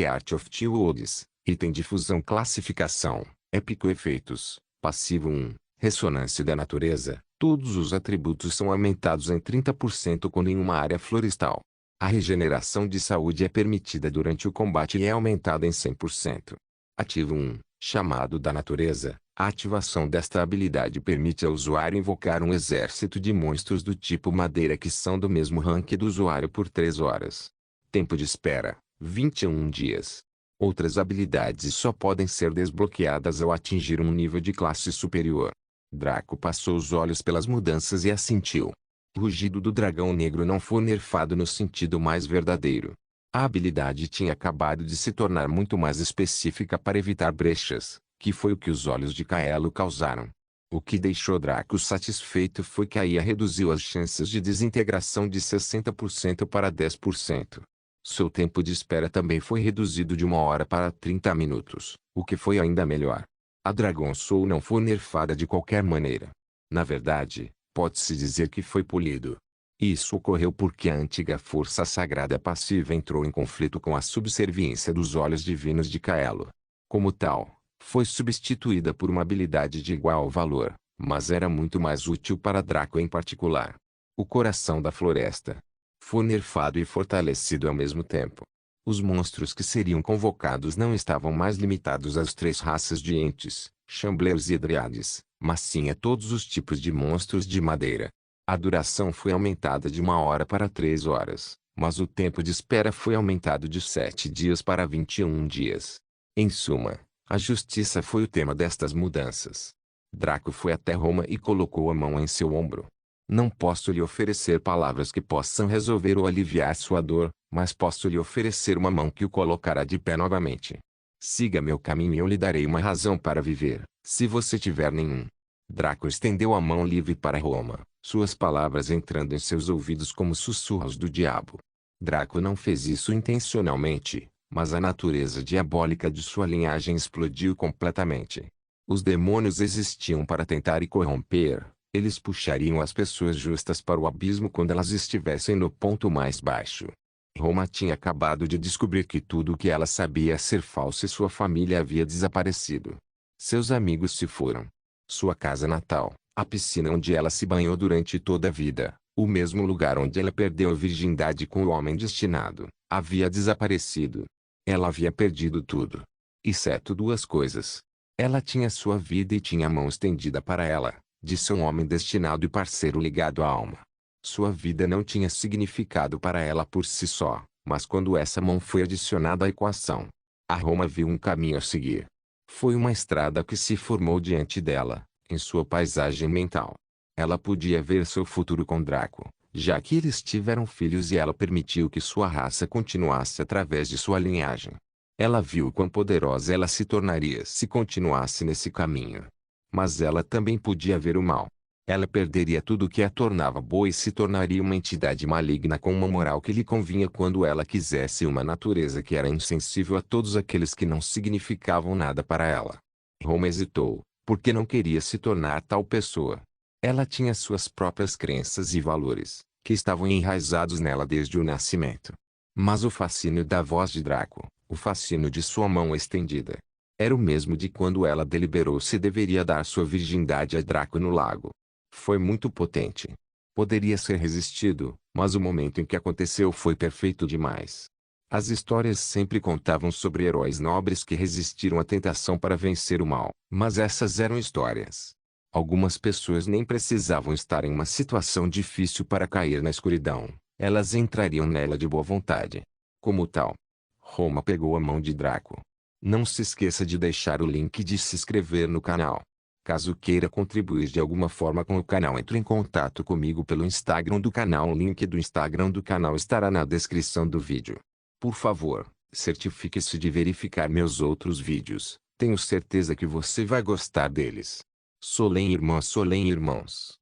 Art of Two Worlds, item de fusão. Classificação: Épico efeitos. Passivo 1. Ressonância da natureza. Todos os atributos são aumentados em 30% quando em uma área florestal. A regeneração de saúde é permitida durante o combate e é aumentada em 100%. Ativo 1. Chamado da natureza. A ativação desta habilidade permite ao usuário invocar um exército de monstros do tipo madeira que são do mesmo rank do usuário por 3 horas. Tempo de espera: 21 dias. Outras habilidades só podem ser desbloqueadas ao atingir um nível de classe superior. Draco passou os olhos pelas mudanças e assentiu. O rugido do dragão negro não foi nerfado no sentido mais verdadeiro. A habilidade tinha acabado de se tornar muito mais específica para evitar brechas, que foi o que os olhos de Kaelo causaram. O que deixou Draco satisfeito foi que a IA reduziu as chances de desintegração de 60% para 10%. Seu tempo de espera também foi reduzido de 1 hora para 30 minutos, o que foi ainda melhor. A Dragon Soul não foi nerfada de qualquer maneira. Na verdade, pode-se dizer que foi polido. Isso ocorreu porque a antiga força sagrada passiva entrou em conflito com a subserviência dos olhos divinos de Kaelo. Como tal, foi substituída por uma habilidade de igual valor, mas era muito mais útil para Draco em particular. O coração da floresta foi nerfado e fortalecido ao mesmo tempo. Os monstros que seriam convocados não estavam mais limitados às 3 raças de entes, Chamblers e Dryades, mas sim a todos os tipos de monstros de madeira. A duração foi aumentada de 1 hora para 3 horas, mas o tempo de espera foi aumentado de 7 dias para 21 dias. Em suma, a justiça foi o tema destas mudanças. Draco foi até Roma e colocou a mão em seu ombro. Não posso lhe oferecer palavras que possam resolver ou aliviar sua dor, mas posso lhe oferecer uma mão que o colocará de pé novamente. Siga meu caminho e eu lhe darei uma razão para viver, se você tiver nenhum. Draco estendeu a mão livre para Roma, suas palavras entrando em seus ouvidos como sussurros do diabo. Draco não fez isso intencionalmente, mas a natureza diabólica de sua linhagem explodiu completamente. Os demônios existiam para tentar e corromper. Eles puxariam as pessoas justas para o abismo quando elas estivessem no ponto mais baixo. Roma tinha acabado de descobrir que tudo o que ela sabia ser falso e sua família havia desaparecido. Seus amigos se foram. Sua casa natal, a piscina onde ela se banhou durante toda a vida, o mesmo lugar onde ela perdeu a virgindade com o homem destinado, havia desaparecido. Ela havia perdido tudo. Exceto 2 coisas. Ela tinha sua vida e tinha a mão estendida para ela, de seu homem destinado e parceiro ligado à alma. Sua vida não tinha significado para ela por si só, mas quando essa mão foi adicionada à equação, a Roma viu um caminho a seguir. Foi uma estrada que se formou diante dela, em sua paisagem mental. Ela podia ver seu futuro com Draco, já que eles tiveram filhos e ela permitiu que sua raça continuasse através de sua linhagem. Ela viu quão poderosa ela se tornaria se continuasse nesse caminho. Mas ela também podia ver o mal. Ela perderia tudo o que a tornava boa e se tornaria uma entidade maligna com uma moral que lhe convinha quando ela quisesse uma natureza que era insensível a todos aqueles que não significavam nada para ela. Roma hesitou, porque não queria se tornar tal pessoa. Ela tinha suas próprias crenças e valores, que estavam enraizados nela desde o nascimento. Mas o fascínio da voz de Draco, o fascínio de sua mão estendida, era o mesmo de quando ela deliberou se deveria dar sua virgindade a Draco no lago. Foi muito potente. Poderia ser resistido, mas o momento em que aconteceu foi perfeito demais. As histórias sempre contavam sobre heróis nobres que resistiram à tentação para vencer o mal, mas essas eram histórias. Algumas pessoas nem precisavam estar em uma situação difícil para cair na escuridão. Elas entrariam nela de boa vontade. Como tal, Roma pegou a mão de Draco. Não se esqueça de deixar o link de se inscrever no canal. Caso queira contribuir de alguma forma com o canal, entre em contato comigo pelo Instagram do canal. O link do Instagram do canal estará na descrição do vídeo. Por favor, certifique-se de verificar meus outros vídeos. Tenho certeza que você vai gostar deles. Solem irmãos.